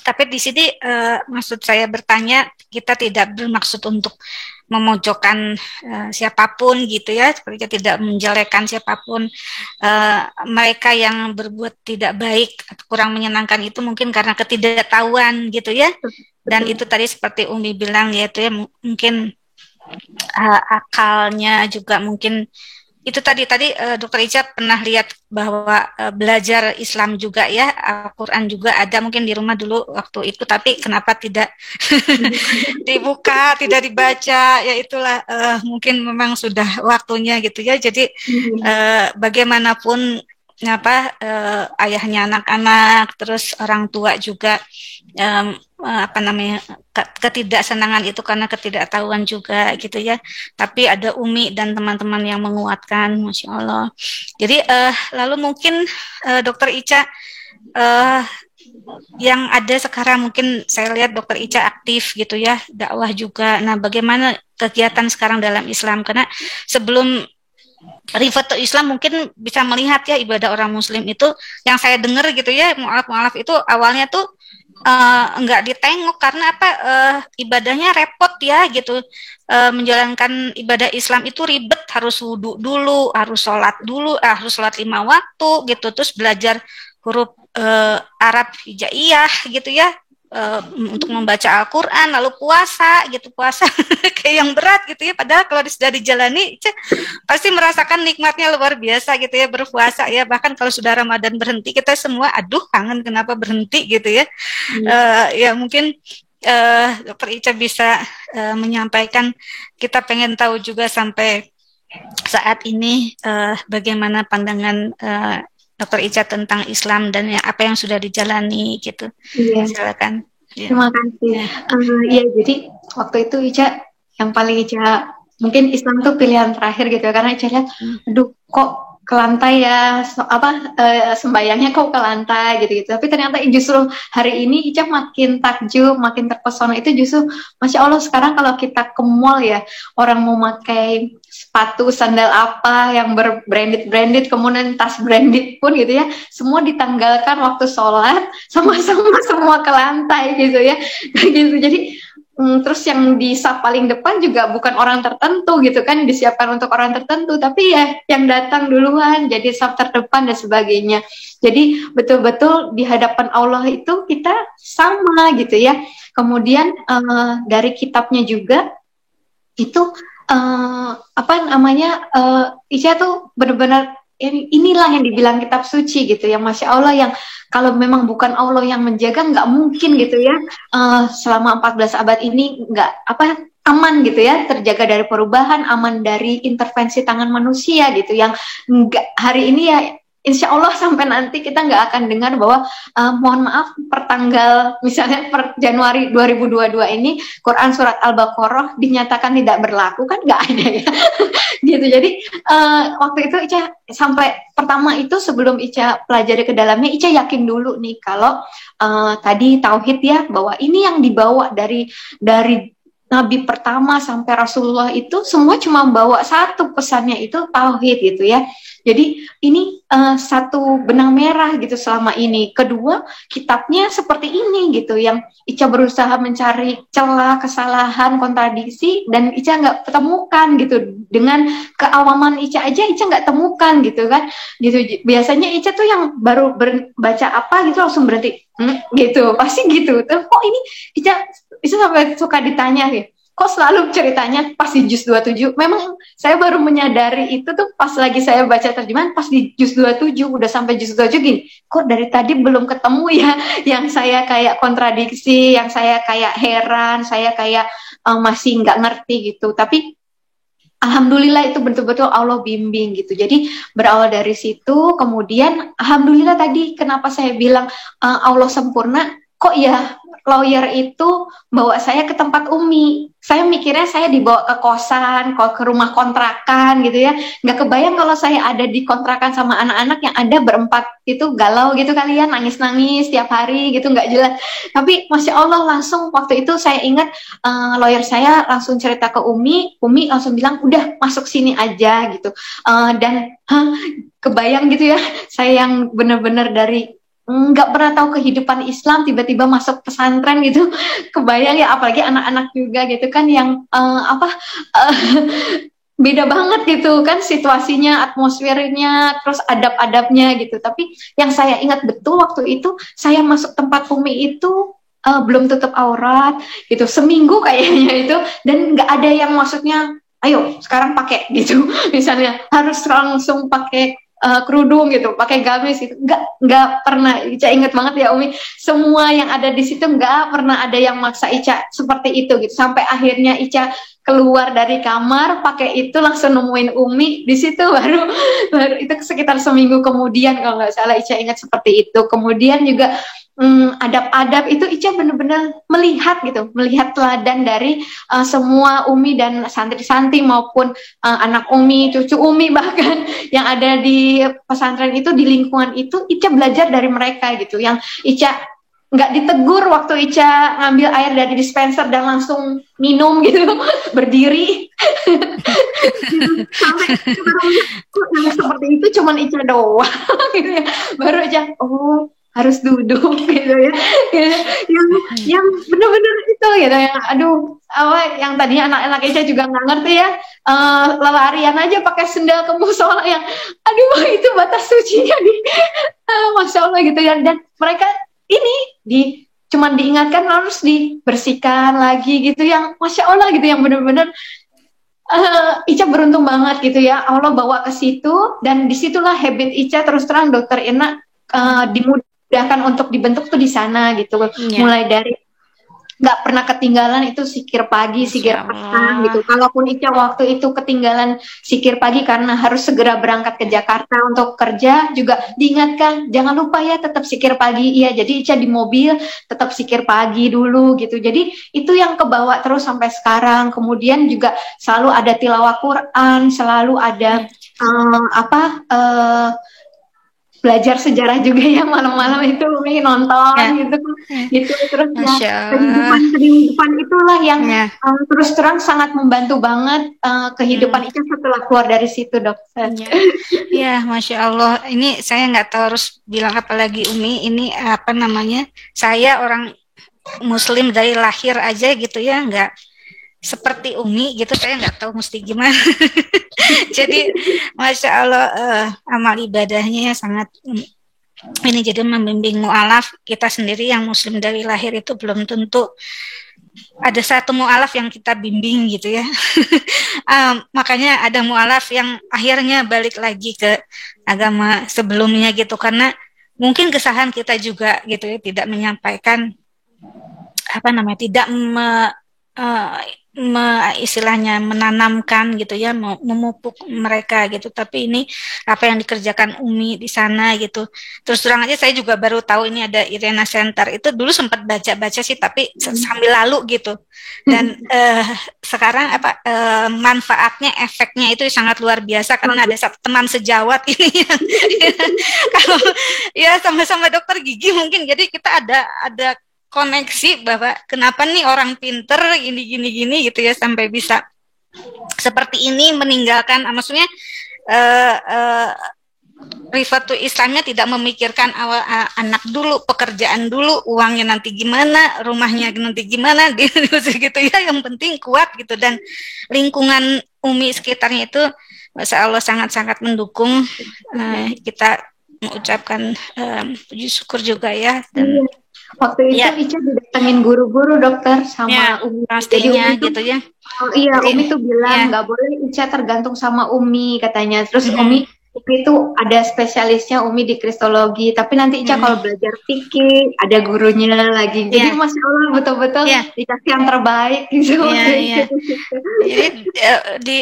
Tapi di sini maksud saya bertanya, kita tidak bermaksud untuk memojokkan siapapun gitu ya, kita tidak menjelekkan siapapun. Mereka yang berbuat tidak baik atau kurang menyenangkan itu mungkin karena ketidaktahuan gitu ya. Dan itu tadi seperti Umi bilang yaitu ya, mungkin akalnya juga mungkin itu tadi Dokter Ica pernah lihat bahwa belajar Islam juga ya, Al-Quran juga ada mungkin di rumah dulu waktu itu, tapi kenapa tidak dibuka, tidak dibaca, ya itulah mungkin memang sudah waktunya gitu ya. Jadi bagaimanapun ayahnya anak-anak, terus orang tua juga ketidaksenangan itu karena ketidaktahuan juga gitu ya. Tapi ada Umi dan teman-teman yang menguatkan, Masya Allah. Jadi lalu mungkin Dokter Ica yang ada sekarang, mungkin saya lihat Dokter Ica aktif gitu ya, dakwah juga. Nah, bagaimana kegiatan sekarang dalam Islam? Karena sebelum Rifat Islam mungkin bisa melihat ya ibadah orang Muslim itu, yang saya dengar gitu ya, mu'alaf itu awalnya tuh enggak ditengok karena ibadahnya repot ya gitu. Menjalankan ibadah Islam itu ribet, harus wudhu dulu, harus sholat dulu, harus sholat 5 waktu gitu, terus belajar huruf Arab hijaiyah gitu ya, untuk membaca Al-Quran, lalu puasa kayak yang berat gitu ya. Padahal kalau sudah dijalani pasti merasakan nikmatnya luar biasa gitu ya, berpuasa ya. Bahkan kalau sudah Ramadan berhenti, kita semua aduh kangen kenapa berhenti gitu ya. Ya mungkin Dokter Ica bisa menyampaikan, kita pengen tahu juga sampai saat ini bagaimana pandangan Dokter Ica tentang Islam dan apa yang sudah dijalani gitu. Iya. Silakan. Ya. Terima kasih. Ya, jadi waktu itu Ica yang paling Ica mungkin Islam tuh pilihan terakhir gitu ya, karena Ica lihat, aduh kok ke lantai ya, sembayangnya kok ke lantai gitu-gitu. Tapi ternyata justru hari ini Ica makin takjub, makin terpesona itu justru, Masya Allah, sekarang kalau kita ke mall ya, orang mau pakai sepatu, sandal apa yang berbranded, kemudian tas branded pun gitu ya, semua ditanggalkan waktu sholat, sama-sama semua ke lantai gitu ya, gitu. Jadi terus yang di saf paling depan juga bukan orang tertentu gitu kan, disiapkan untuk orang tertentu, tapi ya yang datang duluan jadi saf terdepan dan sebagainya. Jadi betul-betul di hadapan Allah itu kita sama gitu ya. Kemudian dari kitabnya juga itu Isya tuh benar-benar inilah yang dibilang kitab suci gitu ya, Masya Allah, yang kalau memang bukan Allah yang menjaga nggak mungkin gitu ya, selama 14 abad ini nggak aman gitu ya, terjaga dari perubahan, aman dari intervensi tangan manusia gitu, yang nggak hari ini ya Insya Allah sampai nanti kita nggak akan dengar bahwa mohon maaf per tanggal misalnya per Januari 2022 ini Quran surat Al-Baqarah dinyatakan tidak berlaku, kan nggak ada ya. Gitu. Jadi waktu itu Ica sampai pertama itu sebelum Ica pelajari ke dalamnya, Ica yakin dulu nih kalau tadi tauhid ya, bahwa ini yang dibawa dari Nabi pertama sampai Rasulullah itu semua cuma bawa satu pesannya, itu tauhid gitu ya. Jadi ini satu benang merah gitu selama ini. Kedua, kitabnya seperti ini gitu, yang Ica berusaha mencari celah, kesalahan, kontradiksi, dan Ica nggak ketemukan gitu. Dengan keawaman Ica aja Ica nggak temukan gitu kan. Gitu. Biasanya Ica tuh yang baru baca apa gitu langsung berhenti, gitu, pasti gitu. Terus kok ini Ica sampai suka ditanya nih, kok selalu ceritanya pas di juz 27. Memang saya baru menyadari itu tuh pas lagi saya baca terjemahan, pas di juz 27, udah sampai juz 27 gini, kok dari tadi belum ketemu ya yang saya kayak kontradiksi, yang saya kayak heran, saya kayak masih nggak ngerti gitu. Tapi alhamdulillah itu betul-betul Allah bimbing gitu. Jadi berawal dari situ, kemudian alhamdulillah tadi kenapa saya bilang Allah sempurna, kok ya lawyer itu bawa saya ke tempat Umi. Saya mikirnya saya dibawa ke kosan, ke rumah kontrakan gitu ya. Nggak kebayang kalau saya ada di kontrakan sama anak-anak yang ada berempat itu galau gitu kalian, nangis-nangis tiap hari gitu, nggak jelas. Tapi Masya Allah langsung waktu itu saya ingat lawyer saya langsung cerita ke Umi langsung bilang udah masuk sini aja gitu. Dan kebayang gitu ya, saya yang benar-benar dari nggak pernah tahu kehidupan Islam tiba-tiba masuk pesantren gitu, kebayang ya, apalagi anak-anak juga gitu kan yang beda banget gitu kan situasinya, atmosfernya, terus adab-adabnya gitu. Tapi yang saya ingat betul waktu itu saya masuk tempat Umi itu belum tutup aurat gitu seminggu kayaknya itu, dan nggak ada yang maksudnya ayo sekarang pakai gitu. Misalnya harus langsung pakai kerudung gitu, pakai gamis gitu. Nggak pernah. Ica inget banget ya Umi, semua yang ada di situ nggak pernah ada yang maksa Ica seperti itu gitu. Sampai akhirnya Ica keluar dari kamar pakai itu langsung nemuin Umi di situ, baru itu sekitar seminggu kemudian kalau nggak salah Ica ingat seperti itu. Kemudian juga adab-adab itu Ica benar-benar melihat gitu, melihat teladan dari semua Umi dan santri-santri maupun anak Umi, cucu Umi bahkan yang ada di pesantren itu, di lingkungan itu, Ica belajar dari mereka gitu. Yang Ica nggak ditegur waktu Ica ngambil air dari dispenser dan langsung minum gitu, berdiri. Sampai yang seperti itu cuman Ica doang gitu ya. Baru Ica, oh harus duduk gitu ya. Yang benar-benar itu gitu ya. Aduh, yang tadinya anak-anak Ica juga nggak ngerti ya, larian aja pakai sendal ke musola yang aduh itu batas sucinya nih. Masya Allah gitu ya. Dan mereka ini cuman diingatkan harus dibersihkan lagi gitu, yang Masya Allah gitu, yang benar-benar Ica beruntung banget gitu ya, Allah bawa ke situ, dan disitulah habit Ica terus terang Dokter Ina dimudahkan untuk dibentuk tuh di sana gitu. Mulai dari nggak pernah ketinggalan itu sikir pagi, sikir petang gitu. Kalaupun Ica waktu itu ketinggalan sikir pagi karena harus segera berangkat ke Jakarta untuk kerja, juga diingatkan jangan lupa ya tetap sikir pagi. Iya, jadi Ica di mobil tetap sikir pagi dulu gitu. Jadi itu yang kebawa terus sampai sekarang. Kemudian juga selalu ada tilawah Quran, selalu ada belajar sejarah juga ya, malam-malam itu Umi nonton gitu terus ya. Kehidupan itulah yang terus terang sangat membantu banget kehidupan Ica setelah keluar dari situ, Dokter. Ya, Masya Allah. Ini saya nggak tahu harus bilang apa lagi Umi. Ini apa namanya? Saya orang Muslim dari lahir aja gitu ya, nggak seperti Umi gitu, saya nggak tahu mesti gimana. Jadi Masya Allah, amal ibadahnya sangat ini, jadi membimbing mu'alaf. Kita sendiri yang Muslim dari lahir itu belum tentu ada satu mu'alaf yang kita bimbing gitu ya. Makanya ada mu'alaf yang akhirnya balik lagi ke agama sebelumnya gitu, karena mungkin kesalahan kita juga gitu ya, tidak menyampaikan tidak istilahnya menanamkan gitu ya, memupuk mereka gitu. Tapi ini apa yang dikerjakan Umi di sana gitu. Terus terang aja saya juga baru tahu ini ada Irena Center. Itu dulu sempat baca-baca sih, tapi sambil lalu gitu. Dan sekarang manfaatnya, efeknya itu sangat luar biasa, karena ada satu teman sejawat ini yang kalau ya sama-sama dokter gigi mungkin, jadi kita ada koneksi bahwa kenapa nih orang pinter gini gitu ya sampai bisa seperti ini meninggalkan, maksudnya Rifatul Islamnya tidak memikirkan awal anak dulu, pekerjaan dulu, uangnya nanti gimana, rumahnya nanti gimana gitu ya, yang penting kuat gitu. Dan lingkungan Umi sekitarnya itu Masya Allah sangat-sangat mendukung. Kita mengucapkan puji syukur juga ya. Dan waktu itu Ica didatengin guru-guru dokter sama Umi. Pastinya Umi gitu ya. Umi tuh bilang nggak boleh Ica tergantung sama Umi katanya. Terus Umi itu ada spesialisnya Umi di kristologi. Tapi nanti Ica kalau belajar fikih ada gurunya lagi. Jadi Masya Allah betul-betul dikasih yang terbaik gitu. Jadi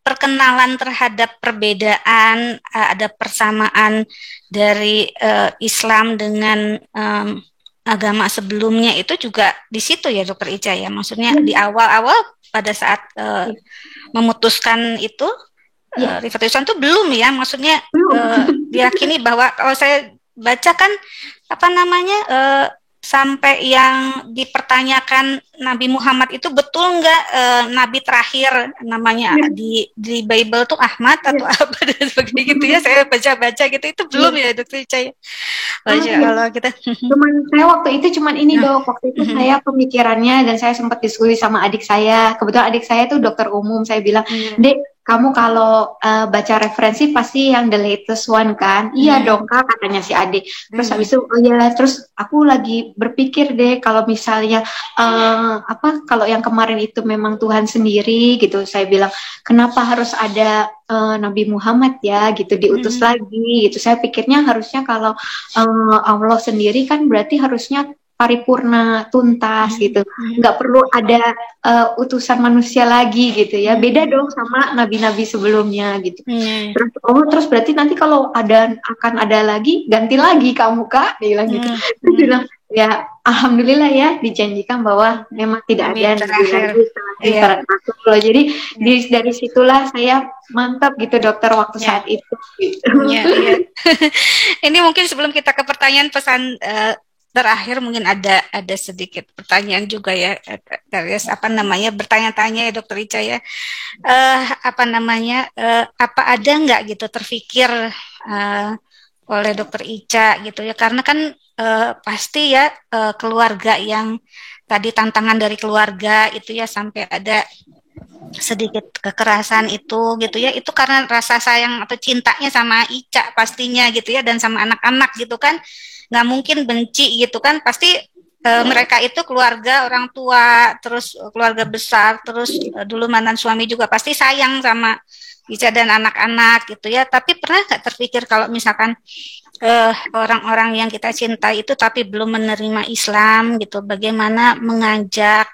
perkenalan terhadap perbedaan, ada persamaan dari Islam dengan agama sebelumnya itu juga di situ ya Dokter Ica ya. Maksudnya di awal-awal pada saat memutuskan itu Rifatul Islam itu belum ya. Maksudnya diyakini bahwa kalau saya baca kan sampai yang dipertanyakan Nabi Muhammad itu betul nggak Nabi terakhir namanya di Bible tuh Ahmad atau apa dan sebagainya gitu ya, saya baca-baca gitu, itu belum ya Dokter Ica ya. Masya Allah kita. Saya waktu itu ini Dok, waktu itu saya pemikirannya, dan saya sempat diskusi sama adik saya, kebetulan adik saya tuh dokter umum, saya bilang, Dek, kamu kalau baca referensi pasti yang the latest one kan? Iya dong Kak, katanya si Ade. Terus habis itu, oh ya, terus aku lagi berpikir deh kalau misalnya kalau yang kemarin itu memang Tuhan sendiri gitu. Saya bilang, kenapa harus ada Nabi Muhammad ya gitu diutus lagi gitu. Saya pikirnya harusnya kalau Allah sendiri kan berarti harusnya paripurna, tuntas gitu. Nggak perlu ada utusan manusia lagi gitu ya. Beda dong sama nabi-nabi sebelumnya gitu. Terus berarti nanti kalau akan ada lagi, ganti lagi kamu Kak, dia bilang gitu. Terus bilang, ya alhamdulillah ya dijanjikan bahwa memang tidak ada nabi lagi setelah Rasulullah. Jadi dari situlah saya mantap gitu dokter waktu saat itu. Gitu. Ini mungkin sebelum kita ke pertanyaan pesan terakhir mungkin ada sedikit pertanyaan juga ya, bertanya-tanya ya Dokter Ica ya, apa ada nggak gitu terfikir oleh Dokter Ica gitu ya, karena kan pasti ya keluarga yang tadi tantangan dari keluarga itu ya sampai ada sedikit kekerasan itu gitu ya, itu karena rasa sayang atau cintanya sama Ica pastinya gitu ya, dan sama anak-anak gitu kan. Nggak mungkin benci gitu kan, pasti mereka itu keluarga, orang tua, terus keluarga besar, terus dulu mantan suami juga pasti sayang sama Ica dan anak-anak gitu ya. Tapi pernah nggak terpikir kalau misalkan orang-orang yang kita cintai itu tapi belum menerima Islam gitu, bagaimana mengajak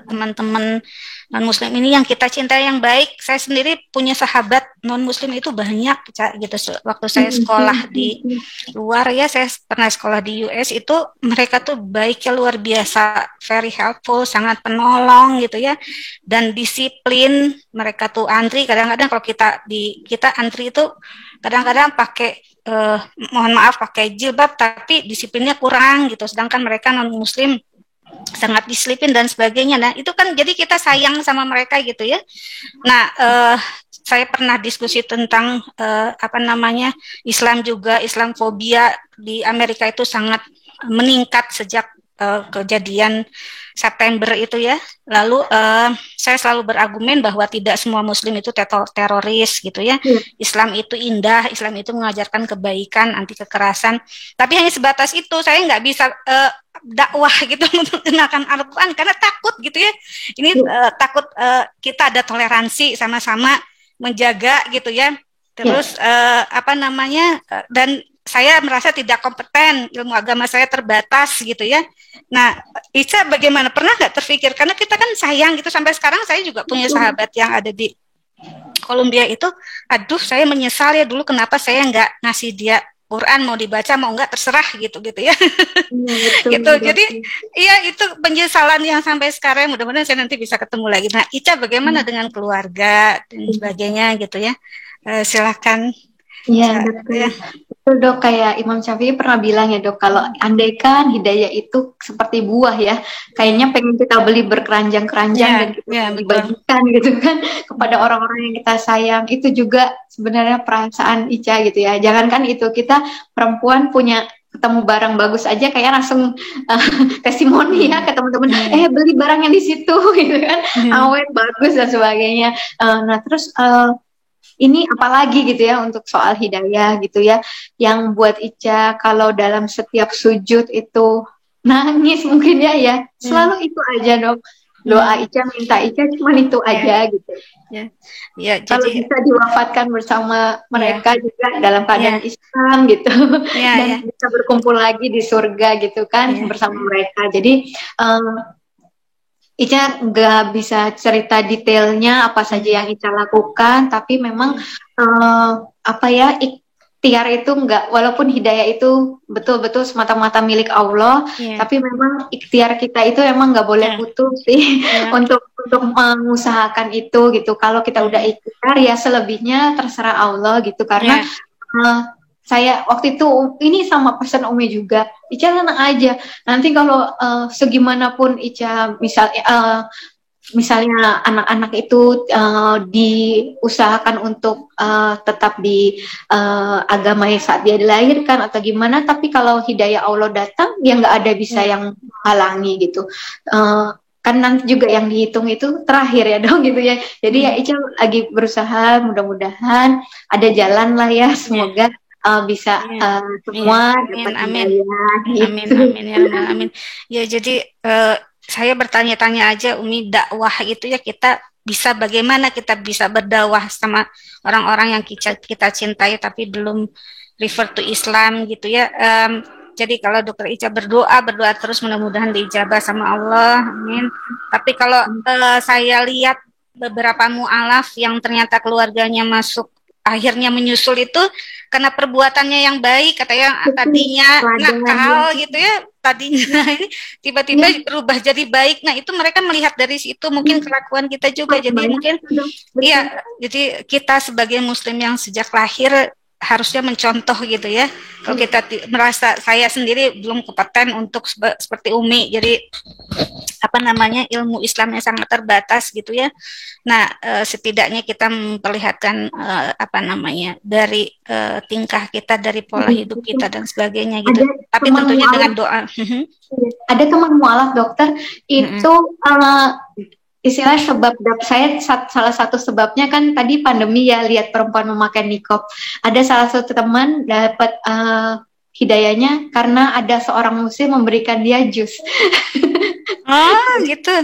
teman-teman non-muslim ini yang kita cintai yang baik. Saya sendiri punya sahabat non-muslim itu banyak gitu. Waktu saya sekolah di luar ya, saya pernah sekolah di US, itu mereka tuh baiknya luar biasa, very helpful, sangat penolong gitu ya, dan disiplin. Mereka tuh antri, kadang-kadang kalau kita antri itu kadang-kadang pakai mohon maaf pakai jilbab tapi disiplinnya kurang gitu, sedangkan mereka non-muslim sangat disiplin dan sebagainya. Nah itu kan jadi kita sayang sama mereka gitu ya. Nah saya pernah diskusi tentang Islam juga, Islamfobia di Amerika itu sangat meningkat sejak kejadian September itu ya. Lalu saya selalu berargumen bahwa tidak semua muslim itu teroris gitu ya. Islam itu indah, Islam itu mengajarkan kebaikan, anti kekerasan. Tapi hanya sebatas itu, saya nggak bisa dakwah gitu menggunakan Al-Quran karena takut gitu ya. Ini takut kita ada toleransi sama-sama menjaga gitu ya. Terus dan saya merasa tidak kompeten, ilmu agama saya terbatas gitu ya. Nah, Ica bagaimana? Pernah nggak terpikir? Karena kita kan sayang gitu, sampai sekarang saya juga punya sahabat yang ada di Kolombia itu, aduh saya menyesal ya dulu kenapa saya nggak ngasih dia Quran, mau dibaca mau nggak terserah gitu ya. Gitu. Jadi iya itu penyesalan yang sampai sekarang, mudah-mudahan saya nanti bisa ketemu lagi. Nah, Ica bagaimana dengan keluarga dan sebagainya gitu ya? Silakan. Iya, betul. Betul dok, kayak Imam Syafi'i pernah bilang ya dok, kalau andaikan hidayah itu seperti buah ya, kayaknya pengen kita beli berkeranjang-keranjang dan kita dibagikan gitu kan kepada orang-orang yang kita sayang. Itu juga sebenarnya perasaan Ica gitu ya. Jangankan itu, kita perempuan punya ketemu barang bagus aja kayak langsung testimoni ya ke teman-teman, beli barang yang di situ gitu kan, awet, bagus dan sebagainya. Nah terus ini apalagi gitu ya untuk soal hidayah gitu ya, yang buat Ica kalau dalam setiap sujud itu nangis mungkin ya selalu itu aja dok, doa Ica, minta Ica cuma itu aja gitu. Kalau bisa diwafatkan bersama mereka juga dalam keadaan Islam gitu, dan bisa berkumpul lagi di surga gitu kan bersama mereka. Jadi Ica nggak bisa cerita detailnya apa saja yang Ica lakukan, tapi memang ikhtiar itu nggak, walaupun hidayah itu betul-betul semata-mata milik Allah, tapi memang ikhtiar kita itu emang nggak boleh putus sih untuk mengusahakan itu gitu. Kalau kita udah ikhtiar ya selebihnya terserah Allah gitu, karena saya waktu itu ini sama pesan Umi juga, Ica tenang aja. Nanti kalau segimanapun Ica misalnya anak-anak itu diusahakan untuk tetap di agama yang saat dia dilahirkan atau gimana, tapi kalau hidayah Allah datang ya nggak ada bisa yang menghalangi gitu. kan nanti juga yang dihitung itu terakhir ya dong gitu ya. Jadi ya Ica lagi berusaha, mudah-mudahan ada jalan lah ya, semoga bisa Iya, iya. semua Amin, dapat amin. hidayah Amin, gitu. amin, ya Rabbal Amin. Ya, jadi saya bertanya-tanya aja, Umi, dakwah itu ya kita bisa bagaimana kita bisa berdakwah sama orang-orang yang kita cintai tapi belum refer to Islam gitu ya. Jadi kalau Dokter Ica berdoa terus mudah-mudahan diijabah sama Allah, amin. Tapi kalau saya lihat beberapa mualaf yang ternyata keluarganya masuk akhirnya menyusul itu karena perbuatannya yang baik, kata yang tadinya nakal gitu ya, tadinya ini tiba-tiba berubah jadi baik. Nah, itu mereka melihat dari situ mungkin kelakuan kita juga. Jadi mungkin iya, jadi kita sebagai muslim yang sejak lahir harusnya mencontoh gitu ya. Kalau kita merasa saya sendiri belum kompeten untuk seperti Umi, jadi apa namanya ilmu Islamnya sangat terbatas gitu ya. Nah, setidaknya kita memperlihatkan apa namanya dari tingkah kita, dari pola hidup kita dan sebagainya gitu. Tapi tentunya dengan doa. Ada teman mualaf dokter itu istilah sebab saya salah satu sebabnya kan tadi pandemi ya, lihat perempuan memakai niqab. Ada salah satu teman dapat hidayahnya karena ada seorang muslim memberikan dia jus. Oh gitu.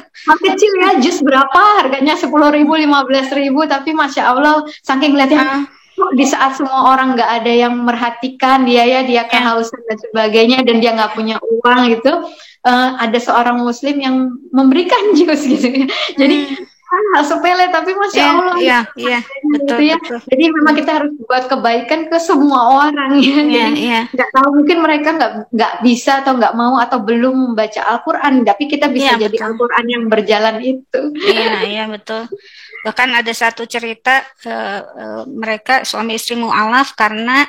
Kecil ya, jus berapa harganya, 10.000, 15.000, tapi masya Allah saking lihatnya di saat semua orang nggak ada yang merhatikan dia ya, dia kehausan dan sebagainya dan dia nggak punya uang gitu, ada seorang muslim yang memberikan jus gitu. Jadi hal sepele tapi masya Allah betul, gitu ya. betul. Jadi memang kita harus buat kebaikan ke semua orang ya. Jadi nggak tahu mungkin mereka nggak bisa atau nggak mau atau belum membaca Al-Quran, tapi kita bisa jadi betul. Al-Quran yang berjalan itu. Iya betul. Bahkan ada satu cerita mereka suami istri mu'alaf karena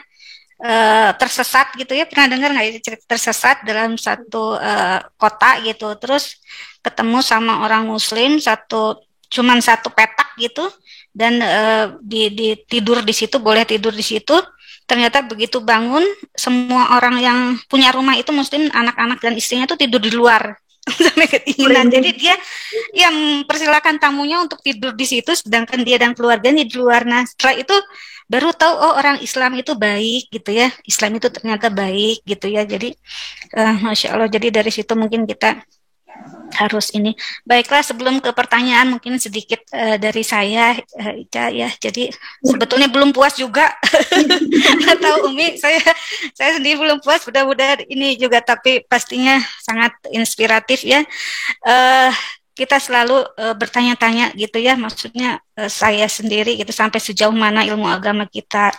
tersesat gitu ya, pernah dengar nggak itu cerita tersesat dalam satu kota gitu, terus ketemu sama orang muslim cuman satu petak gitu, dan di tidur di situ, boleh tidur di situ. Ternyata begitu bangun, semua orang yang punya rumah itu muslim, anak-anak dan istrinya tuh tidur di luar sampai ketinginan. Jadi dia yang persilakan tamunya untuk tidur di situ, sedangkan dia dan keluarganya di luar. Nah, setelah itu baru tahu orang Islam itu baik gitu ya. Islam itu ternyata baik gitu ya. Jadi Masya Allah, jadi dari situ mungkin kita harus ini. Baiklah, sebelum ke pertanyaan mungkin sedikit dari saya, Ica ya. Jadi sebetulnya belum puas juga. Atau Umi, saya sendiri belum puas. Mudah-mudahan ini juga, tapi pastinya sangat inspiratif ya. Kita selalu bertanya-tanya gitu ya, maksudnya saya sendiri gitu, sampai sejauh mana ilmu agama kita.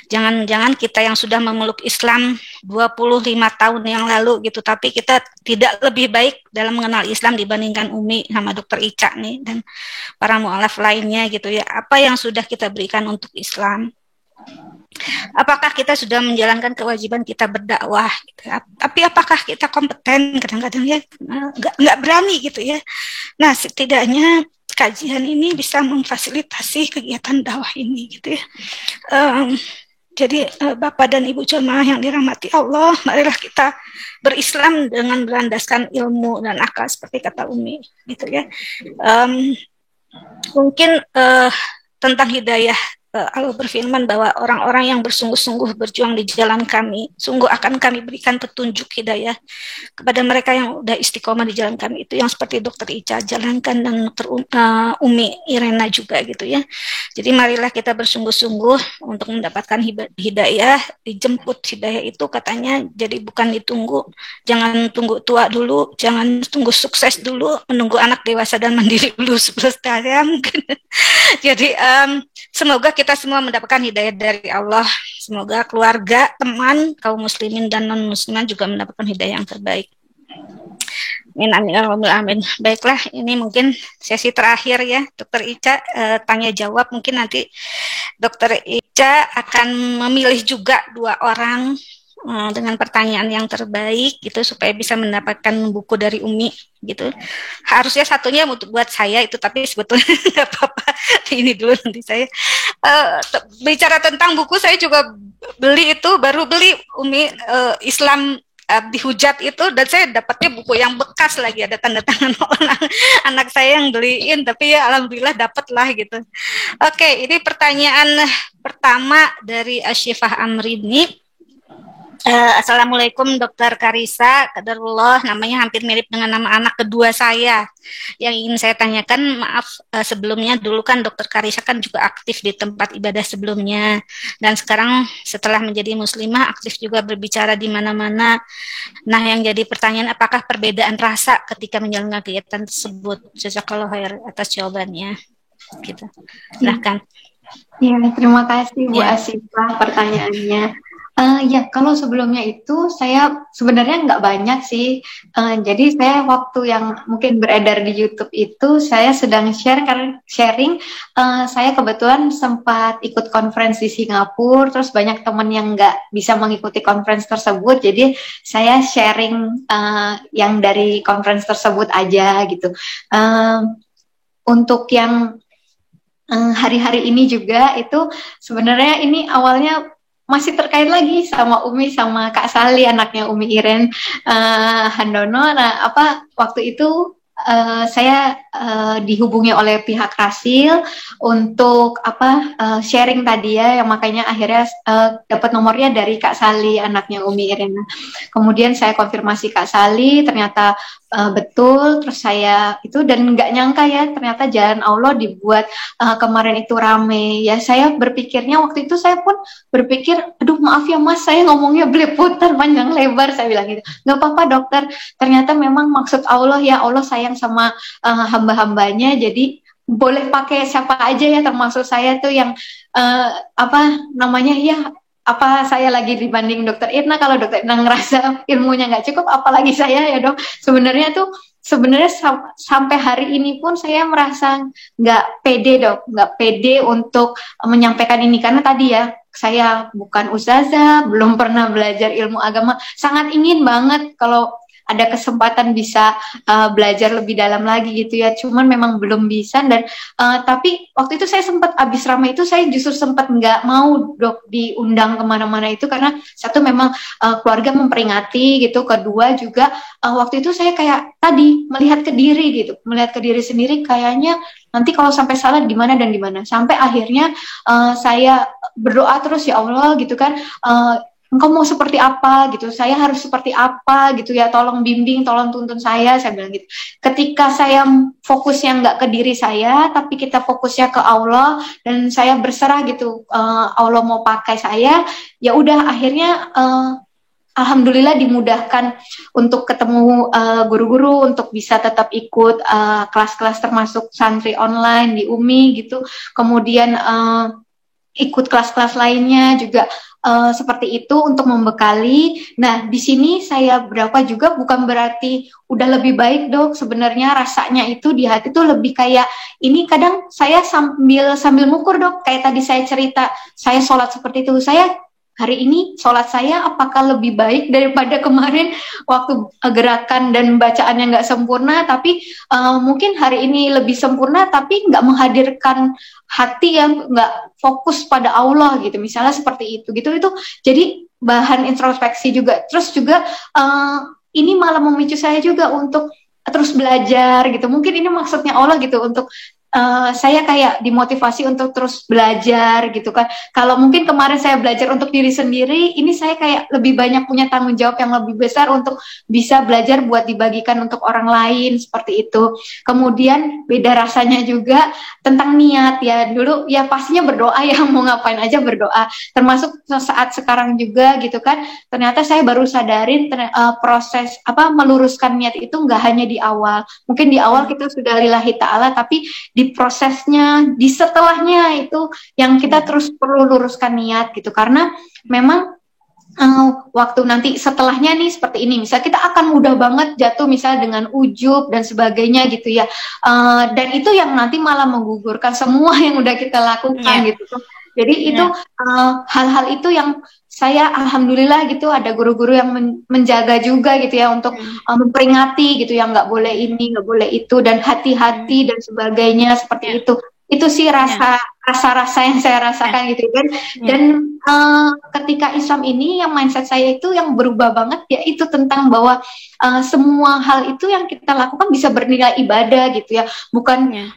Jangan-jangan kita yang sudah memeluk Islam 25 tahun yang lalu gitu, tapi kita tidak lebih baik dalam mengenal Islam dibandingkan Umi sama Dokter Ica nih dan para mu'alaf lainnya gitu ya. Apa yang sudah kita berikan untuk Islam? Apakah kita sudah menjalankan kewajiban kita berdakwah gitu. Tapi apakah kita kompeten? Kadang-kadang ya nggak berani gitu ya. Nah, setidaknya kajian ini bisa memfasilitasi kegiatan dakwah ini gitu ya. Jadi Bapak dan Ibu jemaah yang dirahmati Allah, marilah kita berislam dengan berlandaskan ilmu dan akal seperti kata Umi gitu ya. Mungkin tentang hidayah, Allah berfirman bahwa orang-orang yang bersungguh-sungguh berjuang di jalan kami, sungguh akan kami berikan petunjuk hidayah kepada mereka yang udah istiqomah di jalan kami. Itu yang seperti Dokter Ica jalankan dan Dokter Umi Irena juga gitu ya. Jadi marilah kita bersungguh-sungguh untuk mendapatkan hidayah, dijemput hidayah itu katanya, jadi bukan ditunggu, jangan tunggu tua dulu, jangan tunggu sukses dulu, menunggu anak dewasa dan mandiri dulu sebelum mungkin. Jadi semoga kita semua mendapatkan hidayah dari Allah. Semoga keluarga, teman, kaum muslimin dan non muslimin juga mendapatkan hidayah yang terbaik. Amin. Baiklah, ini mungkin sesi terakhir ya, Dokter Ica, tanya jawab. Mungkin nanti Dokter Ica akan memilih juga 2 orang dengan pertanyaan yang terbaik gitu supaya bisa mendapatkan buku dari Umi gitu. Harusnya satunya buat saya itu, tapi sebetulnya nggak apa-apa. Ini dulu nanti saya bicara tentang buku, saya juga baru beli Umi Islam dihujat itu, dan saya dapatnya buku yang bekas lagi, ada tanda tangan orang anak saya yang beliin, tapi ya alhamdulillah dapat lah gitu. Oke, ini pertanyaan pertama dari Asyifah Amrini. Assalamualaikum Dokter Karissa, Qadarullah, namanya hampir mirip dengan nama anak kedua saya. Yang ingin saya tanyakan, maaf sebelumnya, dulu kan Dokter Karissa kan juga aktif di tempat ibadah sebelumnya, dan sekarang setelah menjadi muslimah aktif juga berbicara di mana-mana. Nah, yang jadi pertanyaan, apakah perbedaan rasa ketika menjalankan kegiatan tersebut? Jazakallahu khair atas jawabannya. Gitu. Silahkan. Ya, terima kasih Bu Ya. Asifah pertanyaannya. Ya, kalau sebelumnya itu saya sebenarnya nggak banyak sih. Jadi saya waktu yang mungkin beredar di YouTube itu saya sedang sharing. Saya kebetulan sempat ikut conference di Singapura, terus banyak teman yang nggak bisa mengikuti conference tersebut. Jadi saya sharing yang dari conference tersebut aja gitu. Untuk yang hari-hari ini juga itu sebenarnya ini awalnya masih terkait lagi sama Umi sama Kak Sali, anaknya Umi Iren Handono. Nah, waktu itu saya dihubungi oleh pihak Rasil untuk sharing tadi ya, yang makanya akhirnya dapat nomornya dari Kak Sali, anaknya Umi Iren. Kemudian saya konfirmasi Kak Sali, ternyata betul, terus saya itu, dan nggak nyangka ya ternyata jalan Allah dibuat kemarin itu rame ya. Saya berpikirnya waktu itu, saya pun berpikir, aduh maaf ya Mas, saya ngomongnya belepotan panjang lebar, saya bilang gitu. Nggak apa-apa dokter, ternyata memang maksud Allah ya, Allah sayang sama hamba-hambanya, jadi boleh pakai siapa aja ya, termasuk saya tuh yang saya lagi dibanding dokter Irna. Kalau dokter Irna ngerasa ilmunya nggak cukup, apalagi saya ya dok. Sebenarnya sampai hari ini pun saya merasa nggak pede dok, nggak pede untuk menyampaikan ini, karena tadi ya, saya bukan ustazah, belum pernah belajar ilmu agama, sangat ingin banget kalau ada kesempatan bisa belajar lebih dalam lagi gitu ya, cuman memang belum bisa. Dan tapi waktu itu saya sempat, abis ramai itu saya justru sempat nggak mau dok diundang kemana-mana itu, karena satu memang keluarga memperingati gitu, kedua juga waktu itu saya kayak tadi melihat ke diri sendiri, kayaknya nanti kalau sampai salah di mana dan di mana. Sampai akhirnya saya berdoa terus, ya Allah gitu kan, engkau mau seperti apa gitu, saya harus seperti apa gitu ya, tolong bimbing, tolong tuntun saya bilang gitu. Ketika saya fokusnya nggak ke diri saya, tapi kita fokusnya ke Allah, dan saya berserah gitu, Allah mau pakai saya, ya udah akhirnya alhamdulillah dimudahkan untuk ketemu guru-guru, untuk bisa tetap ikut kelas-kelas termasuk santri online di UMI gitu, kemudian ikut kelas-kelas lainnya juga seperti itu untuk membekali. Nah, di sini saya berapa juga bukan berarti udah lebih baik dok. Sebenarnya rasanya itu di hati tuh lebih kayak ini, kadang saya sambil ngukur dok. Kayak tadi saya cerita, saya sholat seperti itu. Saya hari ini sholat saya apakah lebih baik daripada kemarin waktu gerakan dan bacaannya nggak sempurna, tapi mungkin hari ini lebih sempurna tapi nggak menghadirkan hati yang nggak fokus pada Allah gitu, misalnya seperti itu gitu. Itu jadi bahan introspeksi juga. Terus juga ini malah memicu saya juga untuk terus belajar gitu. Mungkin ini maksudnya Allah gitu, untuk saya kayak dimotivasi untuk terus belajar gitu kan. Kalau mungkin kemarin saya belajar untuk diri sendiri, ini saya kayak lebih banyak punya tanggung jawab yang lebih besar untuk bisa belajar buat dibagikan untuk orang lain, seperti itu. Kemudian beda rasanya juga tentang niat ya. Dulu ya pastinya berdoa ya, mau ngapain aja berdoa. Termasuk saat sekarang juga gitu kan. Ternyata saya baru sadarin proses meluruskan niat itu nggak hanya di awal. Mungkin di awal kita sudah lillahi ta'ala, tapi di prosesnya, di setelahnya itu yang kita terus perlu luruskan niat gitu. Karena memang waktu nanti setelahnya nih seperti ini, misal kita akan mudah banget jatuh misal dengan ujub dan sebagainya gitu ya, dan itu yang nanti malah menggugurkan semua yang udah kita lakukan gitu. Jadi itu hal-hal itu yang saya alhamdulillah gitu ada guru-guru yang menjaga juga gitu ya, untuk memperingati gitu, yang nggak boleh ini, nggak boleh itu, dan hati-hati dan sebagainya seperti itu. Itu sih Ya. rasa-rasa yang saya rasakan gitu kan. Ya. Dan ketika Islam ini yang mindset saya itu yang berubah banget, yaitu tentang bahwa semua hal itu yang kita lakukan bisa bernilai ibadah gitu ya. Bukan Ya.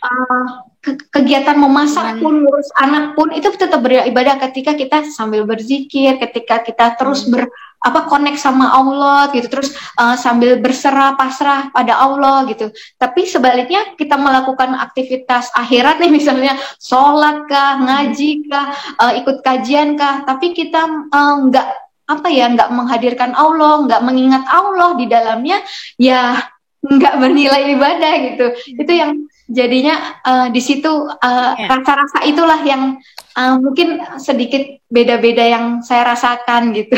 kegiatan memasak Bukan. pun, ngurus anak pun itu tetap bernilai ibadah ketika kita sambil berzikir, ketika kita terus connect sama Allah gitu, terus sambil berserah pasrah pada Allah gitu. Tapi sebaliknya kita melakukan aktivitas akhirat nih, misalnya sholat kah, ngaji kah, ikut kajian kah, tapi kita nggak menghadirkan Allah, nggak mengingat Allah di dalamnya, ya nggak bernilai ibadah gitu. Itu yang jadinya di situ Ya. rasa-rasa itulah yang mungkin sedikit beda-beda yang saya rasakan gitu.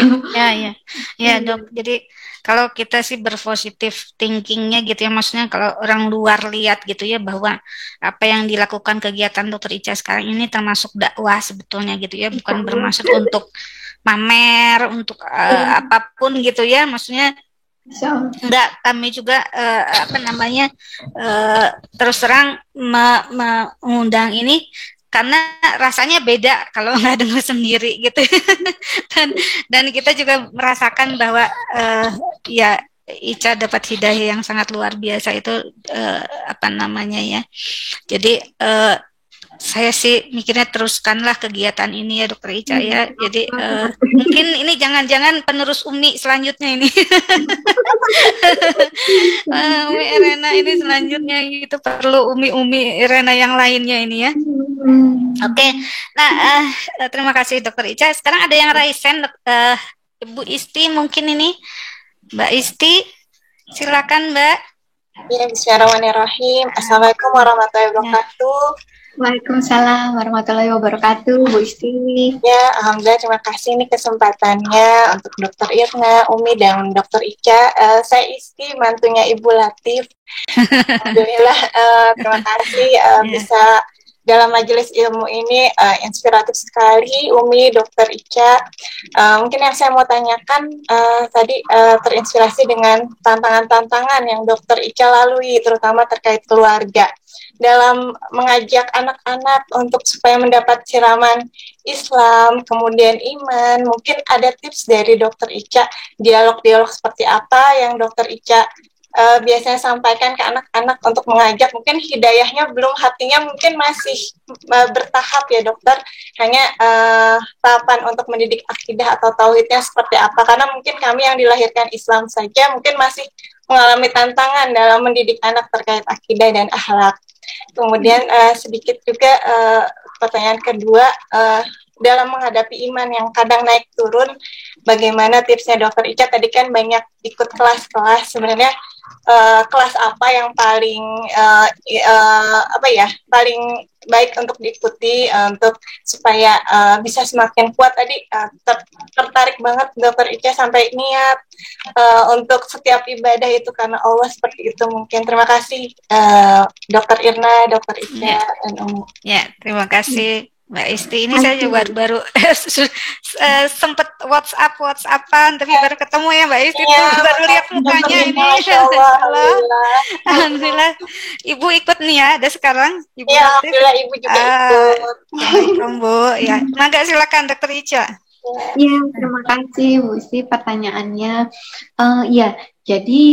Ya, Dok. Jadi kalau kita sih berpositif thinkingnya gitu ya, maksudnya kalau orang luar lihat gitu ya, bahwa apa yang dilakukan kegiatan Dokter Ica sekarang ini termasuk dakwah sebetulnya gitu ya, bukan bermaksud untuk pamer, untuk apapun gitu ya, maksudnya enggak, kami juga terus terang mengundang ini karena rasanya beda kalau nggak dengar sendiri gitu. dan kita juga merasakan bahwa ya Ica dapat hidayah yang sangat luar biasa itu, ya. Jadi saya sih mikirnya teruskanlah kegiatan ini ya Dokter Ica ya. Jadi mungkin ini jangan-jangan penerus Umi selanjutnya ini. Umi Irena ini selanjutnya gitu, perlu Umi Irena yang lainnya ini ya. Oke. Nah, terima kasih Dokter Ica. Sekarang ada yang raise hand, Ibu Isti mungkin ini. Mbak Isti, silakan Mbak. Ya, bismillahirrahmanirrahim. Assalamualaikum warahmatullahi wabarakatuh. Waalaikumsalam warahmatullahi wabarakatuh, Bu Isti. Ya, alhamdulillah, terima kasih nih kesempatannya untuk Dokter Irna, Umi, dan Dokter Ica. Saya Isti, mantunya Ibu Latif. Alhamdulillah, terima kasih bisa dalam majelis ilmu ini, inspiratif sekali, Umi, Dokter Ica. Mungkin yang saya mau tanyakan tadi terinspirasi dengan tantangan-tantangan yang Dokter Ica lalui, terutama terkait keluarga. Dalam mengajak anak-anak untuk supaya mendapat siraman Islam, kemudian iman, mungkin ada tips dari Dokter Ica, dialog-dialog seperti apa yang Dokter Ica biasanya sampaikan ke anak-anak untuk mengajak, mungkin hidayahnya belum, hatinya mungkin masih bertahap ya dokter, hanya tahapan untuk mendidik akidah atau tauhidnya seperti apa, karena mungkin kami yang dilahirkan Islam saja mungkin masih mengalami tantangan dalam mendidik anak terkait akidah dan akhlak. Kemudian sedikit juga pertanyaan kedua, dalam menghadapi iman yang kadang naik turun, bagaimana tipsnya Dokter Ica? Tadi kan banyak ikut kelas-kelas, sebenarnya kelas apa yang paling paling baik untuk diikuti untuk supaya bisa semakin kuat? Tadi tertarik banget Dokter Ica sampai niat untuk setiap ibadah itu karena Allah, seperti itu mungkin. Terima kasih Dokter Irna, Dokter Ica, dan Umi. Ya, terima kasih Mbak Isti. Ini saya juga baru sempat WhatsAppan, tapi baru ketemu ya Mbak Isti, baru lihat mukanya ini. Alhamdulillah. Ibu ikut nih ya, ada sekarang Ibu. Ya, alhamdulillah Ibu juga ikut. Bu, ya. Mangga silakan Dokter Ica. Ya, terima kasih Bu Isti pertanyaannya. Ya, jadi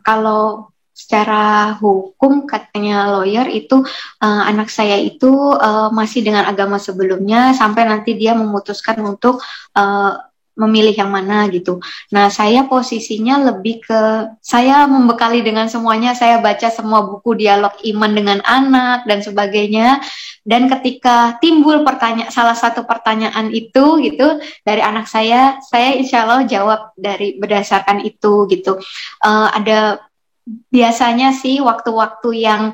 kalau secara hukum katanya lawyer itu anak saya itu masih dengan agama sebelumnya sampai nanti dia memutuskan untuk memilih yang mana gitu. Nah, saya posisinya lebih ke, saya membekali dengan semuanya, saya baca semua buku dialog iman dengan anak dan sebagainya. Dan ketika timbul salah satu pertanyaan itu gitu dari anak saya insya Allah jawab berdasarkan itu gitu. Ada biasanya sih waktu-waktu yang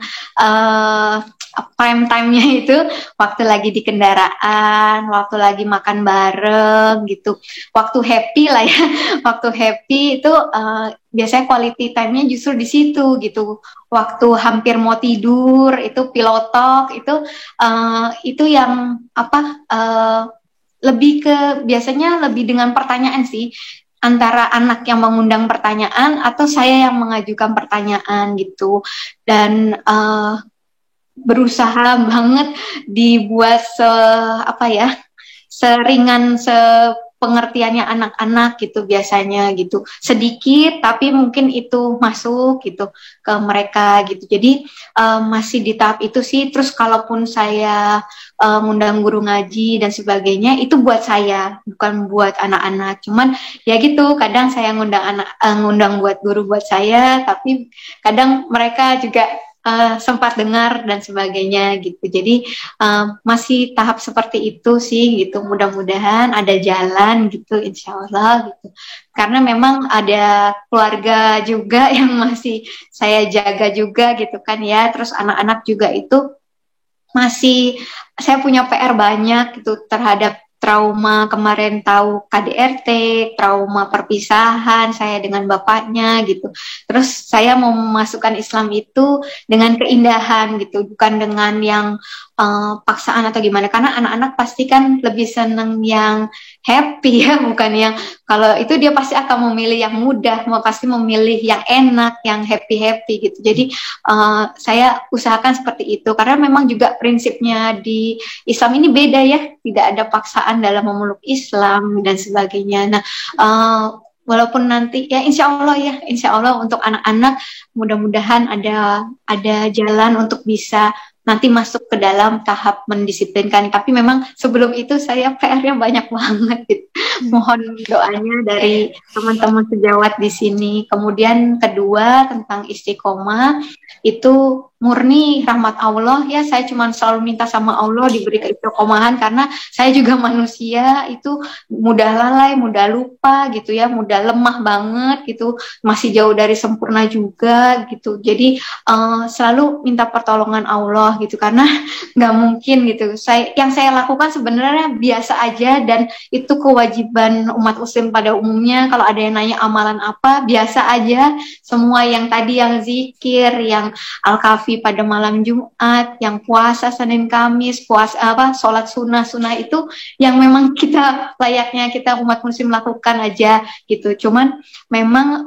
prime time-nya itu waktu lagi di kendaraan, waktu lagi makan bareng gitu, waktu happy lah ya. Waktu happy itu biasanya quality time-nya justru di situ gitu. Waktu hampir mau tidur itu pillow talk itu yang lebih ke biasanya lebih dengan pertanyaan sih, antara anak yang mengundang pertanyaan atau saya yang mengajukan pertanyaan gitu. Dan berusaha banget dibuat seringan pengertiannya anak-anak gitu biasanya gitu, sedikit tapi mungkin itu masuk gitu ke mereka gitu. Jadi masih di tahap itu sih. Terus kalaupun saya ngundang guru ngaji dan sebagainya, itu buat saya, bukan buat anak-anak. Cuman ya gitu, kadang saya ngundang buat guru buat saya, tapi kadang mereka juga sempat dengar dan sebagainya gitu. Jadi masih tahap seperti itu sih gitu. Mudah-mudahan ada jalan gitu, insya Allah gitu. Karena memang ada keluarga juga yang masih saya jaga juga gitu kan ya. Terus anak-anak juga itu masih, saya punya PR banyak gitu terhadap trauma kemarin, tahu KDRT, trauma perpisahan saya dengan bapaknya gitu. Terus saya mau memasukkan Islam itu dengan keindahan gitu, bukan dengan yang paksaan atau gimana. Karena anak-anak pasti kan lebih seneng yang happy ya, bukan yang, kalau itu dia pasti akan memilih yang mudah, mau pasti memilih yang enak, yang happy-happy gitu. Jadi saya usahakan seperti itu, karena memang juga prinsipnya di Islam ini beda ya, tidak ada paksaan dalam memeluk Islam dan sebagainya. Nah, walaupun nanti ya insya Allah untuk anak-anak mudah-mudahan ada jalan untuk bisa nanti masuk ke dalam tahap mendisiplinkan. Tapi memang sebelum itu saya PR-nya banyak banget gitu. Mohon doanya dari teman-teman sejawat di sini. Kemudian kedua tentang istiqomah, itu murni rahmat Allah ya. Saya cuma selalu minta sama Allah diberi keistiqomahan, karena saya juga manusia, itu mudah lalai, mudah lupa gitu ya, mudah lemah banget gitu, masih jauh dari sempurna juga gitu. Jadi selalu minta pertolongan Allah gitu, karena nggak mungkin gitu. Yang saya lakukan sebenarnya biasa aja, dan itu kewajiban umat muslim pada umumnya. Kalau ada yang nanya amalan apa, biasa aja. Semua yang tadi, yang zikir, yang al-kafi pada malam Jumat, yang puasa Senin Kamis, sholat sunnah itu yang memang kita layaknya kita umat muslim lakukan aja gitu. Cuman memang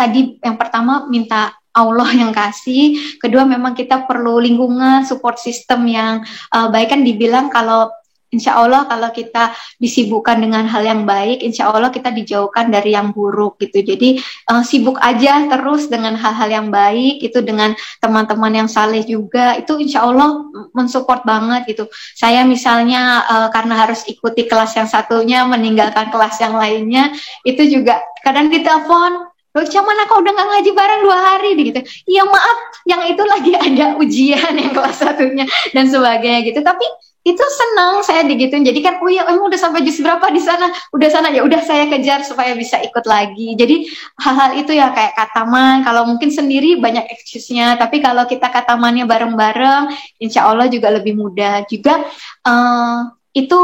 tadi yang pertama minta Allah yang kasih, kedua memang kita perlu lingkungan, support system yang baik. Kan dibilang kalau insya Allah kalau kita disibukkan dengan hal yang baik, insya Allah kita dijauhkan dari yang buruk gitu. Jadi sibuk aja terus dengan hal-hal yang baik, itu dengan teman-teman yang saleh juga, itu insya Allah mensupport banget gitu. Saya misalnya karena harus ikuti kelas yang satunya, meninggalkan kelas yang lainnya, itu juga kadang ditelepon, loh, cuman aku udah gak ngaji bareng 2 hari gitu. Iya maaf, yang itu lagi ada ujian yang kelas satunya dan sebagainya gitu. Tapi itu senang saya digituin. Jadi kan, oh ya, emang udah sampai juz berapa di sana? Udah sana, ya udah saya kejar supaya bisa ikut lagi. Jadi hal-hal itu ya kayak kataman. Kalau mungkin sendiri banyak excuse-nya, tapi kalau kita katamannya bareng-bareng, insya Allah juga lebih mudah. Juga itu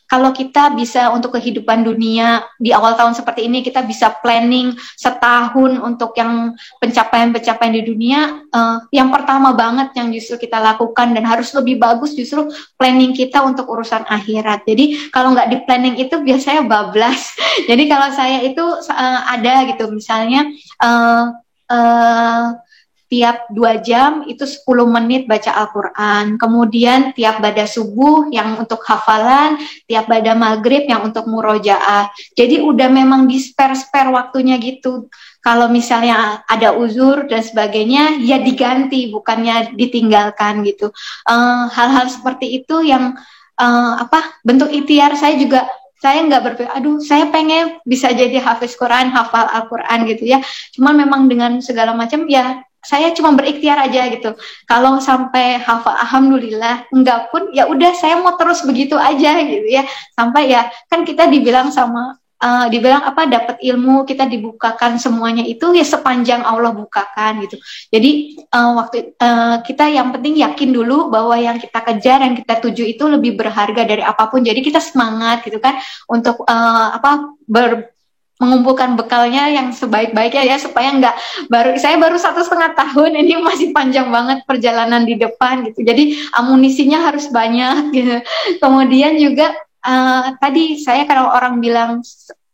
kalau kita bisa untuk kehidupan dunia di awal tahun seperti ini, kita bisa planning setahun untuk yang pencapaian-pencapaian di dunia. Yang pertama banget yang justru kita lakukan dan harus lebih bagus justru planning kita untuk urusan akhirat. Jadi kalau nggak di planning itu biasanya bablas. Jadi kalau saya itu ada gitu, misalnya tiap 2 jam itu 10 menit baca Al-Quran. Kemudian tiap bada subuh yang untuk hafalan, tiap bada maghrib yang untuk murojaah. Jadi udah memang di spare waktunya gitu. Kalau misalnya ada uzur dan sebagainya, ya diganti, bukannya ditinggalkan gitu. Hal-hal seperti itu yang bentuk ikhtiar saya juga. Saya nggak berpikir, aduh saya pengen bisa jadi hafiz Quran, hafal Al-Quran gitu ya. Cuman memang dengan segala macam ya, saya cuma berikhtiar aja gitu. Kalau sampai hafal alhamdulillah, enggak pun ya udah saya mau terus begitu aja gitu ya. Sampai ya kan kita dibilang dapat ilmu, kita dibukakan semuanya itu ya sepanjang Allah bukakan gitu. Jadi kita yang penting yakin dulu bahwa yang kita kejar, yang kita tuju itu lebih berharga dari apapun. Jadi kita semangat gitu kan untuk mengumpulkan bekalnya yang sebaik-baiknya ya, supaya saya baru 1,5 tahun, ini masih panjang banget perjalanan di depan gitu. Jadi amunisinya harus banyak gitu. Kemudian juga tadi saya kalau orang bilang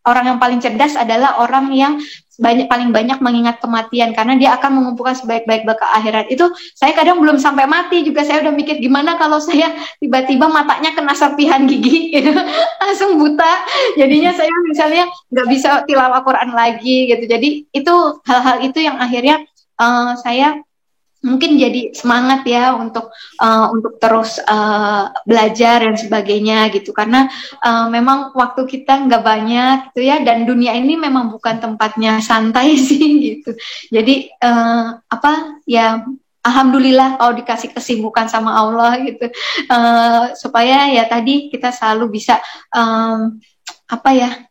orang yang paling cerdas adalah orang yang paling banyak mengingat kematian, karena dia akan mengumpulkan sebaik-baik bekal akhirat. Itu saya kadang belum sampai mati juga saya udah mikir gimana kalau saya tiba-tiba matanya kena serpihan gigi gitu, langsung buta. Jadinya saya misalnya nggak bisa tilawah Quran lagi gitu. Jadi itu hal-hal itu yang akhirnya saya mungkin jadi semangat ya untuk terus belajar dan sebagainya gitu, karena memang waktu kita nggak banyak gitu ya, dan dunia ini memang bukan tempatnya santai sih gitu. Jadi apa ya, alhamdulillah kalau dikasih kesibukan sama Allah gitu, supaya ya tadi kita selalu bisa apa ya,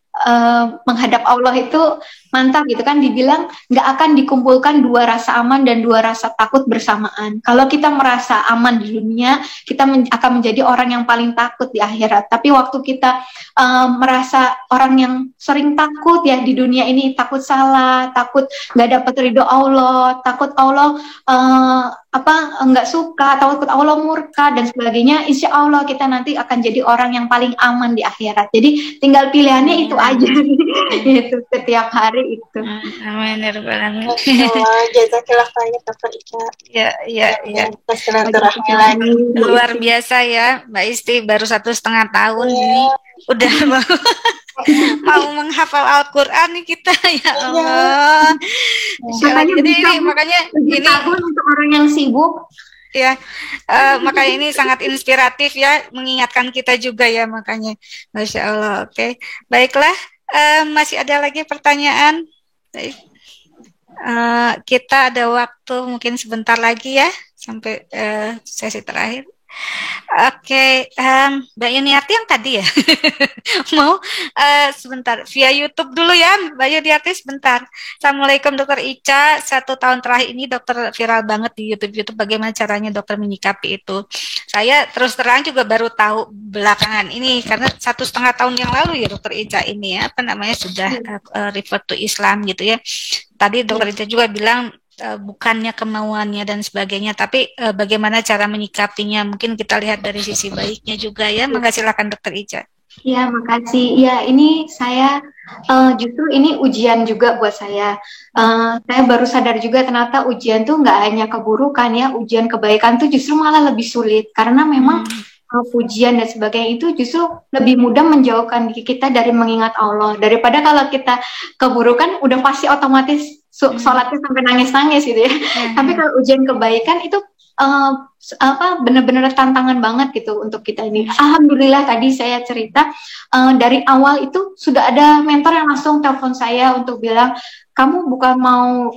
menghadap Allah itu mantap gitu kan, dibilang nggak akan dikumpulkan dua rasa aman dan dua rasa takut bersamaan. Kalau kita merasa aman di dunia, kita akan menjadi orang yang paling takut di akhirat. Tapi waktu kita merasa orang yang sering takut ya di dunia ini, takut salah, takut nggak dapat ridho Allah, takut Allah nggak suka, takut Allah murka dan sebagainya, insya Allah kita nanti akan jadi orang yang paling aman di akhirat. Jadi tinggal pilihannya itu aja gitu setiap hari itu. Amin ya rabbal alamin. Jazakillah khairan Dokter Ica. Ya. Silaturahmi lagi. Luar biasa ya Mbak Isti, baru 1,5 tahun ini udah mau menghafal Al-Quran nih kita, ya Allah. Makanya ini tahun untuk orang yang sibuk. Ya, makanya ini sangat inspiratif ya, mengingatkan kita juga ya, makanya Masya Allah. Oke. Baiklah, masih ada lagi pertanyaan? Baik. Kita ada waktu mungkin sebentar lagi ya sampai sesi terakhir. Oke, Mbak Yuniarti yang tadi ya mau sebentar via YouTube dulu ya Mbak Yuniarti sebentar. Assalamualaikum Dokter Ica, 1 tahun terakhir ini dokter viral banget di YouTube. Bagaimana caranya dokter menyikapi itu? Saya terus terang juga baru tahu belakangan ini, karena 1,5 tahun yang lalu ya Dokter Ica ini ya sudah revert to Islam gitu ya. Tadi Dokter Ica juga bilang bukannya kemauannya dan sebagainya, tapi bagaimana cara menyikapinya, mungkin kita lihat dari sisi baiknya juga ya. Makasih, silakan Dokter Ica. Ya, makasih. Ya, ini saya justru ini ujian juga buat saya. Saya baru sadar juga ternyata ujian tuh nggak hanya keburukan ya, ujian kebaikan tuh justru malah lebih sulit, karena memang pujian dan sebagainya itu justru lebih mudah menjauhkan diri kita dari mengingat Allah, daripada kalau kita keburukan udah pasti otomatis sholatnya sampai nangis-nangis gitu ya. Tapi kalau ujian kebaikan itu benar-benar tantangan banget gitu untuk kita ini. Alhamdulillah tadi saya cerita dari awal itu sudah ada mentor yang langsung telepon saya untuk bilang, kamu bukan mau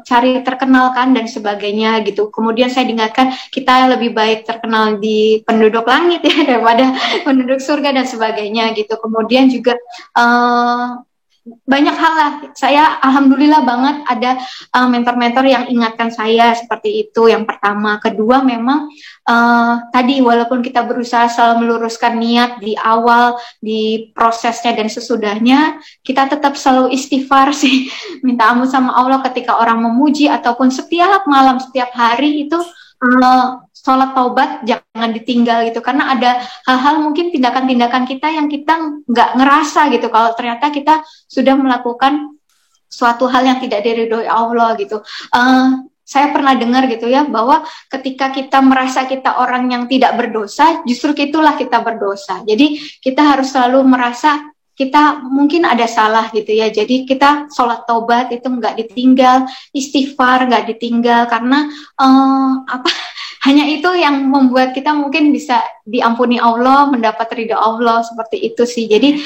cari terkenal kan dan sebagainya gitu. Kemudian saya diingatkan kita lebih baik terkenal di penduduk langit ya daripada penduduk surga dan sebagainya gitu. Kemudian juga banyak hal lah. Saya alhamdulillah banget ada mentor-mentor yang ingatkan saya seperti itu. Yang pertama, kedua memang tadi walaupun kita berusaha selalu meluruskan niat di awal, di prosesnya dan sesudahnya, kita tetap selalu istighfar sih, minta ampun sama Allah ketika orang memuji, ataupun setiap malam, setiap hari itu sholat taubat jangan ditinggal gitu, karena ada hal-hal mungkin tindakan-tindakan kita yang kita nggak ngerasa gitu kalau ternyata kita sudah melakukan suatu hal yang tidak diridhoi Allah gitu. Saya pernah dengar gitu ya, bahwa ketika kita merasa kita orang yang tidak berdosa, justru itulah kita berdosa. Jadi kita harus selalu merasa kita mungkin ada salah gitu ya, jadi kita sholat taubat itu nggak ditinggal, istighfar nggak ditinggal, karena hanya itu yang membuat kita mungkin bisa diampuni Allah, mendapat ridha Allah, seperti itu sih. Jadi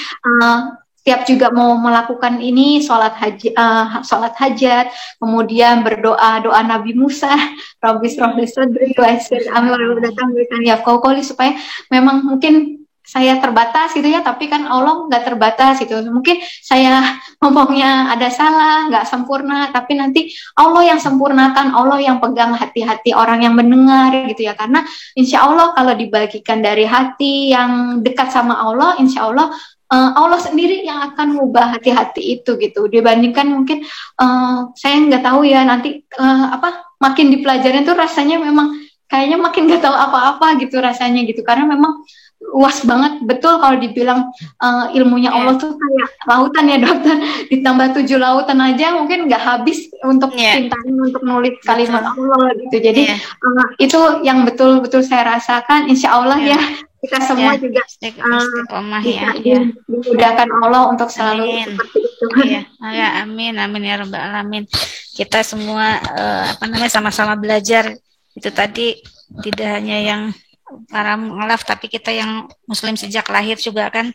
setiap juga mau melakukan ini, sholat hajat, kemudian berdoa doa Nabi Musa, Rabbi shrah li sadri wa yassir li amri wahlul 'uqdatam min lisani, supaya memang mungkin saya terbatas gitu ya, tapi kan Allah nggak terbatas gitu. Mungkin saya ngomongnya ada salah, nggak sempurna, tapi nanti Allah yang sempurnakan, Allah yang pegang hati-hati orang yang mendengar gitu ya. Karena insya Allah kalau dibagikan dari hati yang dekat sama Allah, insya Allah Allah sendiri yang akan mengubah hati-hati itu gitu. Dibandingkan mungkin saya nggak tahu ya nanti makin dipelajarin tuh rasanya memang kayaknya makin nggak tahu apa-apa gitu rasanya gitu, karena memang luas banget, betul kalau dibilang ilmunya Iya. Allah tuh kayak lautan ya dokter, ditambah 7 lautan aja mungkin nggak habis untuk Iya, tintanya untuk nulis kalimat betul. Allah gitu. Jadi Iya, itu yang betul-betul saya rasakan. Insya Allah iya, ya kita iya. semua juga Istiqomah bisa ya, ya. dimudahkan Allah untuk selalu Amin. seperti itu. Iya, ya, amin, amin ya rabbal alamin. Kita semua sama-sama belajar itu tadi, tidak hanya yang para mualaf, tapi kita yang muslim sejak lahir juga kan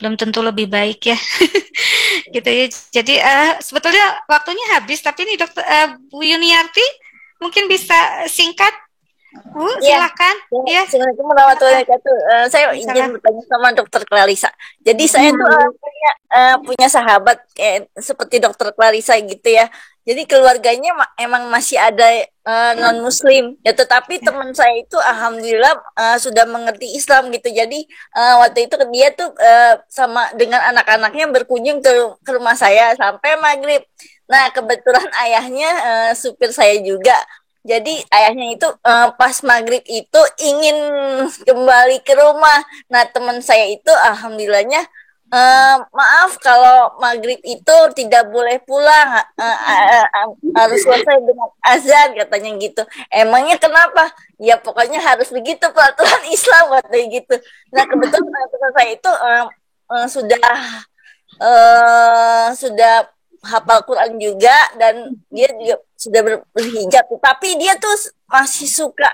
belum tentu lebih baik ya. Gitu ya. Jadi sebetulnya waktunya habis, tapi nih dokter Bu Yuniarti mungkin bisa singkat, Bu, Iya, silakan. Ya, Assalamualaikum warahmatullahi wabarakatuh. Saya izin silakan. bertanya sama Dokter Clarissa. Jadi saya tuh punya sahabat kayak seperti Dokter Clarissa gitu ya. Jadi keluarganya emang masih ada non Muslim ya, tetapi teman saya itu alhamdulillah sudah mengerti Islam gitu. Jadi waktu itu dia tuh sama dengan anak-anaknya berkunjung ke rumah saya sampai maghrib. Nah kebetulan ayahnya supir saya juga. Jadi ayahnya itu pas maghrib itu ingin kembali ke rumah. Nah teman saya itu alhamdulillahnya maaf kalau maghrib itu tidak boleh pulang, harus selesai dengan azan katanya gitu. Emangnya kenapa? Ya pokoknya harus begitu peraturan Islam katanya gitu. Nah kebetulan teman saya itu sudah hafal Quran juga dan dia juga sudah berhijab, tapi dia tuh masih suka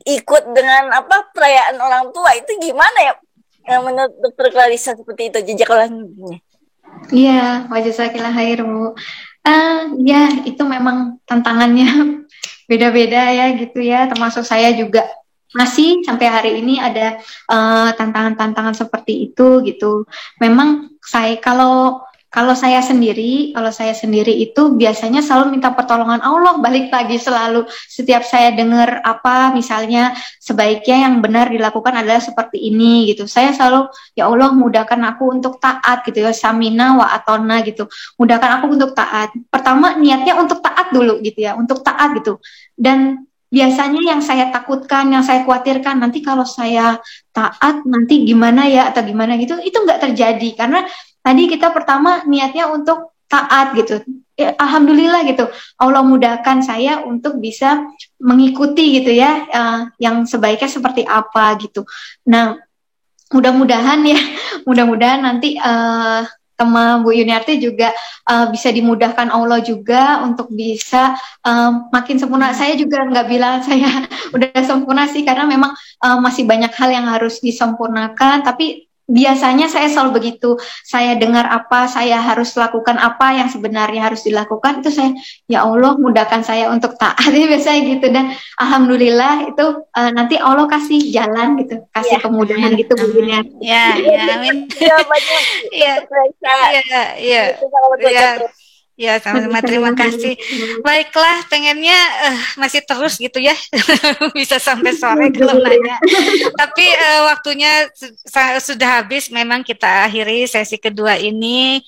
ikut dengan perayaan orang tua. Itu gimana ya menurut Dokter Clarissa seperti itu jejak selanjutnya? Iya, wajazakillah khair, Bu. Ya, itu memang tantangannya beda-beda ya gitu ya, termasuk saya juga masih sampai hari ini ada tantangan-tantangan seperti itu gitu. Memang kalau saya sendiri itu biasanya selalu minta pertolongan Allah, balik lagi selalu setiap saya dengar apa misalnya sebaiknya yang benar dilakukan adalah seperti ini gitu. Saya selalu ya Allah mudahkan aku untuk taat gitu ya, samina wa atona gitu. Mudahkan aku untuk taat. Pertama niatnya untuk taat dulu gitu ya, untuk taat gitu. Dan biasanya yang saya takutkan, yang saya khawatirkan nanti kalau saya taat nanti gimana ya atau gimana gitu, itu nggak terjadi karena tadi kita pertama niatnya untuk taat gitu. Ya, alhamdulillah gitu. Allah mudahkan saya untuk bisa mengikuti gitu ya, yang sebaiknya seperti apa gitu. Nah, mudah-mudahan ya, mudah-mudahan nanti teman Bu Yuniarti juga bisa dimudahkan Allah juga untuk bisa makin sempurna. Saya juga nggak bilang saya udah sempurna sih, karena memang masih banyak hal yang harus disempurnakan, tapi biasanya saya selalu begitu. Saya dengar apa, saya harus lakukan apa yang sebenarnya harus dilakukan, itu saya, ya Allah mudahkan saya untuk taat. Biasanya gitu, dan alhamdulillah itu nanti Allah kasih jalan gitu, kasih kemudahan gitu Bu Yuniarti. Ya, amin. Ya banyak. Iya, ya, sama-sama, terima kasih. Baiklah, pengennya masih terus gitu ya, bisa sampai sore kalau nanya. Tapi waktunya sudah habis. Memang kita akhiri sesi kedua ini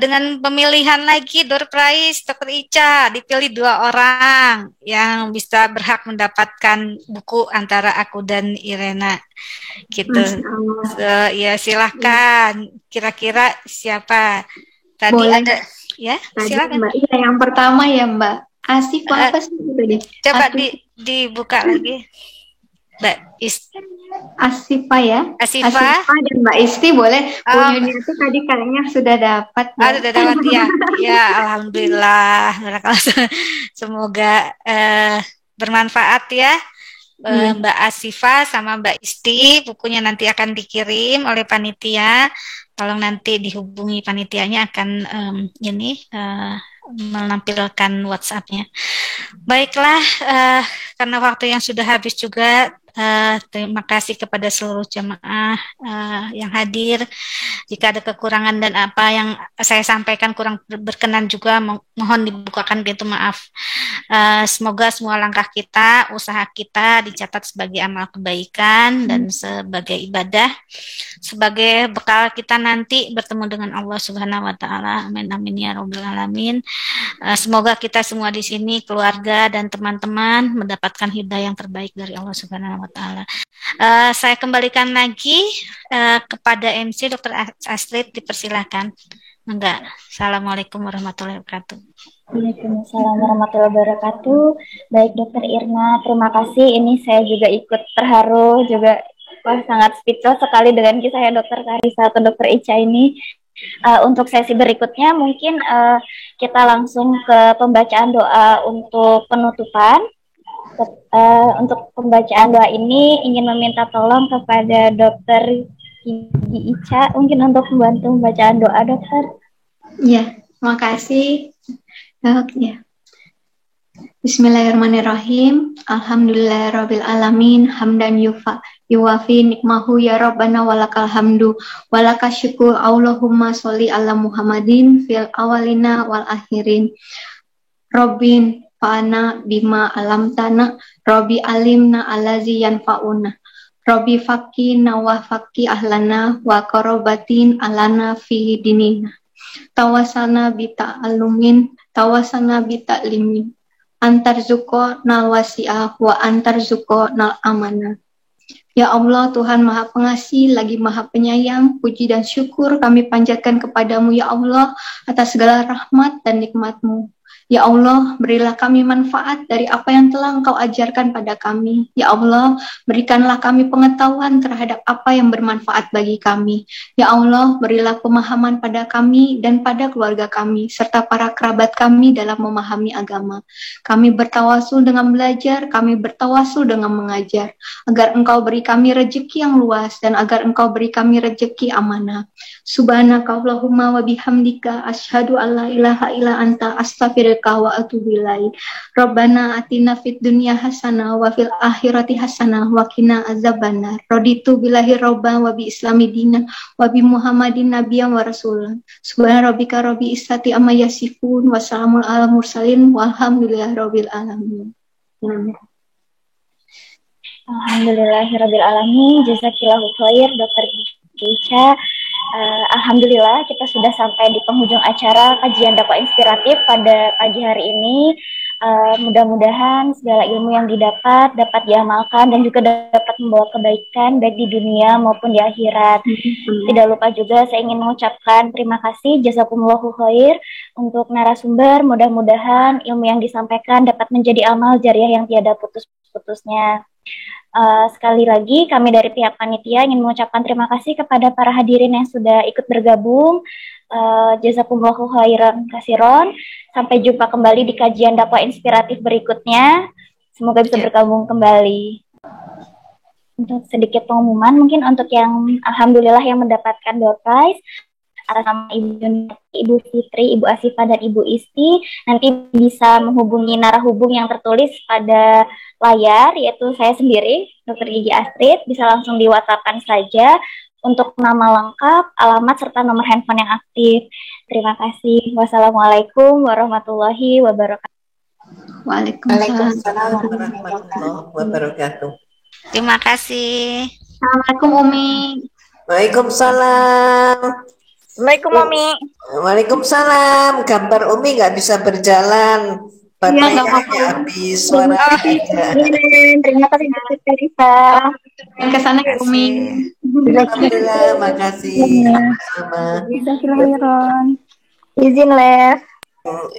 dengan pemilihan lagi door prize. Dr. Ica dipilih 2 orang yang bisa berhak mendapatkan buku Antara Aku dan Irena. Gitu. Ya silahkan. Kira-kira siapa? Tadi boleh ada. Ya, tadi silakan. Mbak. Iya, yang pertama ya Mbak Asifah apa sih tadi? Coba dibuka lagi. Mbak Asifah ya. Asifah dan Mbak Isti boleh. Bu Yuniarti tadi kayaknya sudah dapat. Ya? Sudah dapat ya. Ya, alhamdulillah. Semoga bermanfaat ya. Mbak Asifah sama Mbak Isti, bukunya nanti akan dikirim oleh panitia. Tolong nanti dihubungi panitianya, akan menampilkan WhatsApp-nya. Baiklah, karena waktu yang sudah habis juga, terima kasih kepada seluruh jamaah yang hadir. Jika ada kekurangan dan apa yang saya sampaikan kurang berkenan juga, mohon dibukakan pintu maaf. Semoga semua langkah kita, usaha kita dicatat sebagai amal kebaikan dan sebagai ibadah, sebagai bekal kita nanti bertemu dengan Allah Subhanahu wa taala. Amin amin ya rabbal alamin. Semoga kita semua di sini, keluarga dan teman-teman, mendapatkan hidayah yang terbaik dari Allah Subhanahu wa taala. Saya kembalikan lagi kepada MC Dr. Astrid, dipersilakan. Enggak. Assalamualaikum warahmatullahi wabarakatuh. Waalaikumsalam warahmatullahi wabarakatuh. Baik Dokter Irna, terima kasih. Ini saya juga ikut terharu, juga sangat speechless sekali dengan kisah Dokter Clarissa atau Dokter Ica ini. Untuk sesi berikutnya mungkin kita langsung ke pembacaan doa untuk penutupan. Untuk pembacaan doa ini ingin meminta tolong kepada Dokter Ica mungkin untuk membantu pembacaan doa, Dokter. Ya, terima kasih. Ya. Bismillahirrahmanirrahim. Alhamdulillahirabbil alamin. Hamdan yuwafi nikmahu ya Rabbana walakal hamdu walakal syukur. Allahumma sholli ala Muhammadin fil awalina wal akhirin. Rabbin fa'ana bima alamtana. Rabbi alimna allazi yanfa'una. Rabbi fakina wa faki ahlana wa korobatin alana fi dinina. Tawasana bita alumin, tawasana bita limin. Antar zuko nal wasi'ah wa antar zuko nal amanah. Ya Allah, Tuhan Maha Pengasih, lagi Maha Penyayang, puji dan syukur kami panjatkan kepadamu ya Allah atas segala rahmat dan nikmat-Mu. Ya Allah, berilah kami manfaat dari apa yang telah Engkau ajarkan pada kami. Ya Allah, berikanlah kami pengetahuan terhadap apa yang bermanfaat bagi kami. Ya Allah, berilah pemahaman pada kami dan pada keluarga kami, serta para kerabat kami dalam memahami agama. Kami bertawasul dengan belajar, kami bertawasul dengan mengajar, agar Engkau beri kami rezeki yang luas dan agar Engkau beri kami rezeki amanah. Subhanaka Allahumma wa bihamdika asyhadu an la ilaha illa anta astaghfiruka wa atubu ilaik. Rabbana atina fid dunya hasanah wa fil akhirati hasanah wa qina azabannar. Raditu billahi robban wa bi islami dinan wa bi Muhammadin nabiyyan wa rasulan. Subhana rabbika rabbil izzati amma yasifun wa salamun alal mursalin walhamdulillahi rabbil alamin. Amin. Alhamdulillahirabbil alamin. Jazakillahu khair Dokter Ica. Alhamdulillah kita sudah sampai di penghujung acara kajian dakwah inspiratif pada pagi hari ini. Mudah-mudahan segala ilmu yang didapat dapat diamalkan dan juga dapat membawa kebaikan baik di dunia maupun di akhirat. Tidak lupa juga saya ingin mengucapkan terima kasih jazakumullahu khair untuk narasumber. Mudah-mudahan ilmu yang disampaikan dapat menjadi amal jariah yang tiada putus-putusnya. Sekali lagi kami dari pihak panitia ingin mengucapkan terima kasih kepada para hadirin yang sudah ikut bergabung. Jazakumullahu khairan katsiran. Sampai jumpa kembali di kajian dakwah inspiratif berikutnya. Semoga bisa bergabung kembali. Untuk sedikit pengumuman, mungkin untuk yang alhamdulillah yang mendapatkan door prize atas nama Ibu Fitri, Ibu Asifah, dan Ibu Isti, nanti bisa menghubungi narahubung yang tertulis pada layar, yaitu saya sendiri, Dr. Gigi Astrid. Bisa langsung di WhatsApp-kan saja untuk nama lengkap, alamat, serta nomor handphone yang aktif. Terima kasih. Wassalamualaikum warahmatullahi wabarakatuh. Waalaikumsalam warahmatullahi wabarakatuh. Terima kasih. Assalamualaikum Umi. Waalaikumsalam. Assalamualaikum Umi. Waalaikumsalam. Kabar Umi nggak bisa berjalan. Baterainya habis, suara aja. Terima kasih Dokter Clarissa. Ke sana ya Umi. Alhamdulillah, makasih. Sama-sama. Izin live.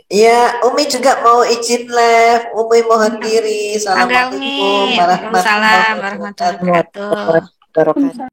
Ya, Umi juga mau izin live. Umi mohon diri. Assalamualaikum warahmatullahi wabarakatuh.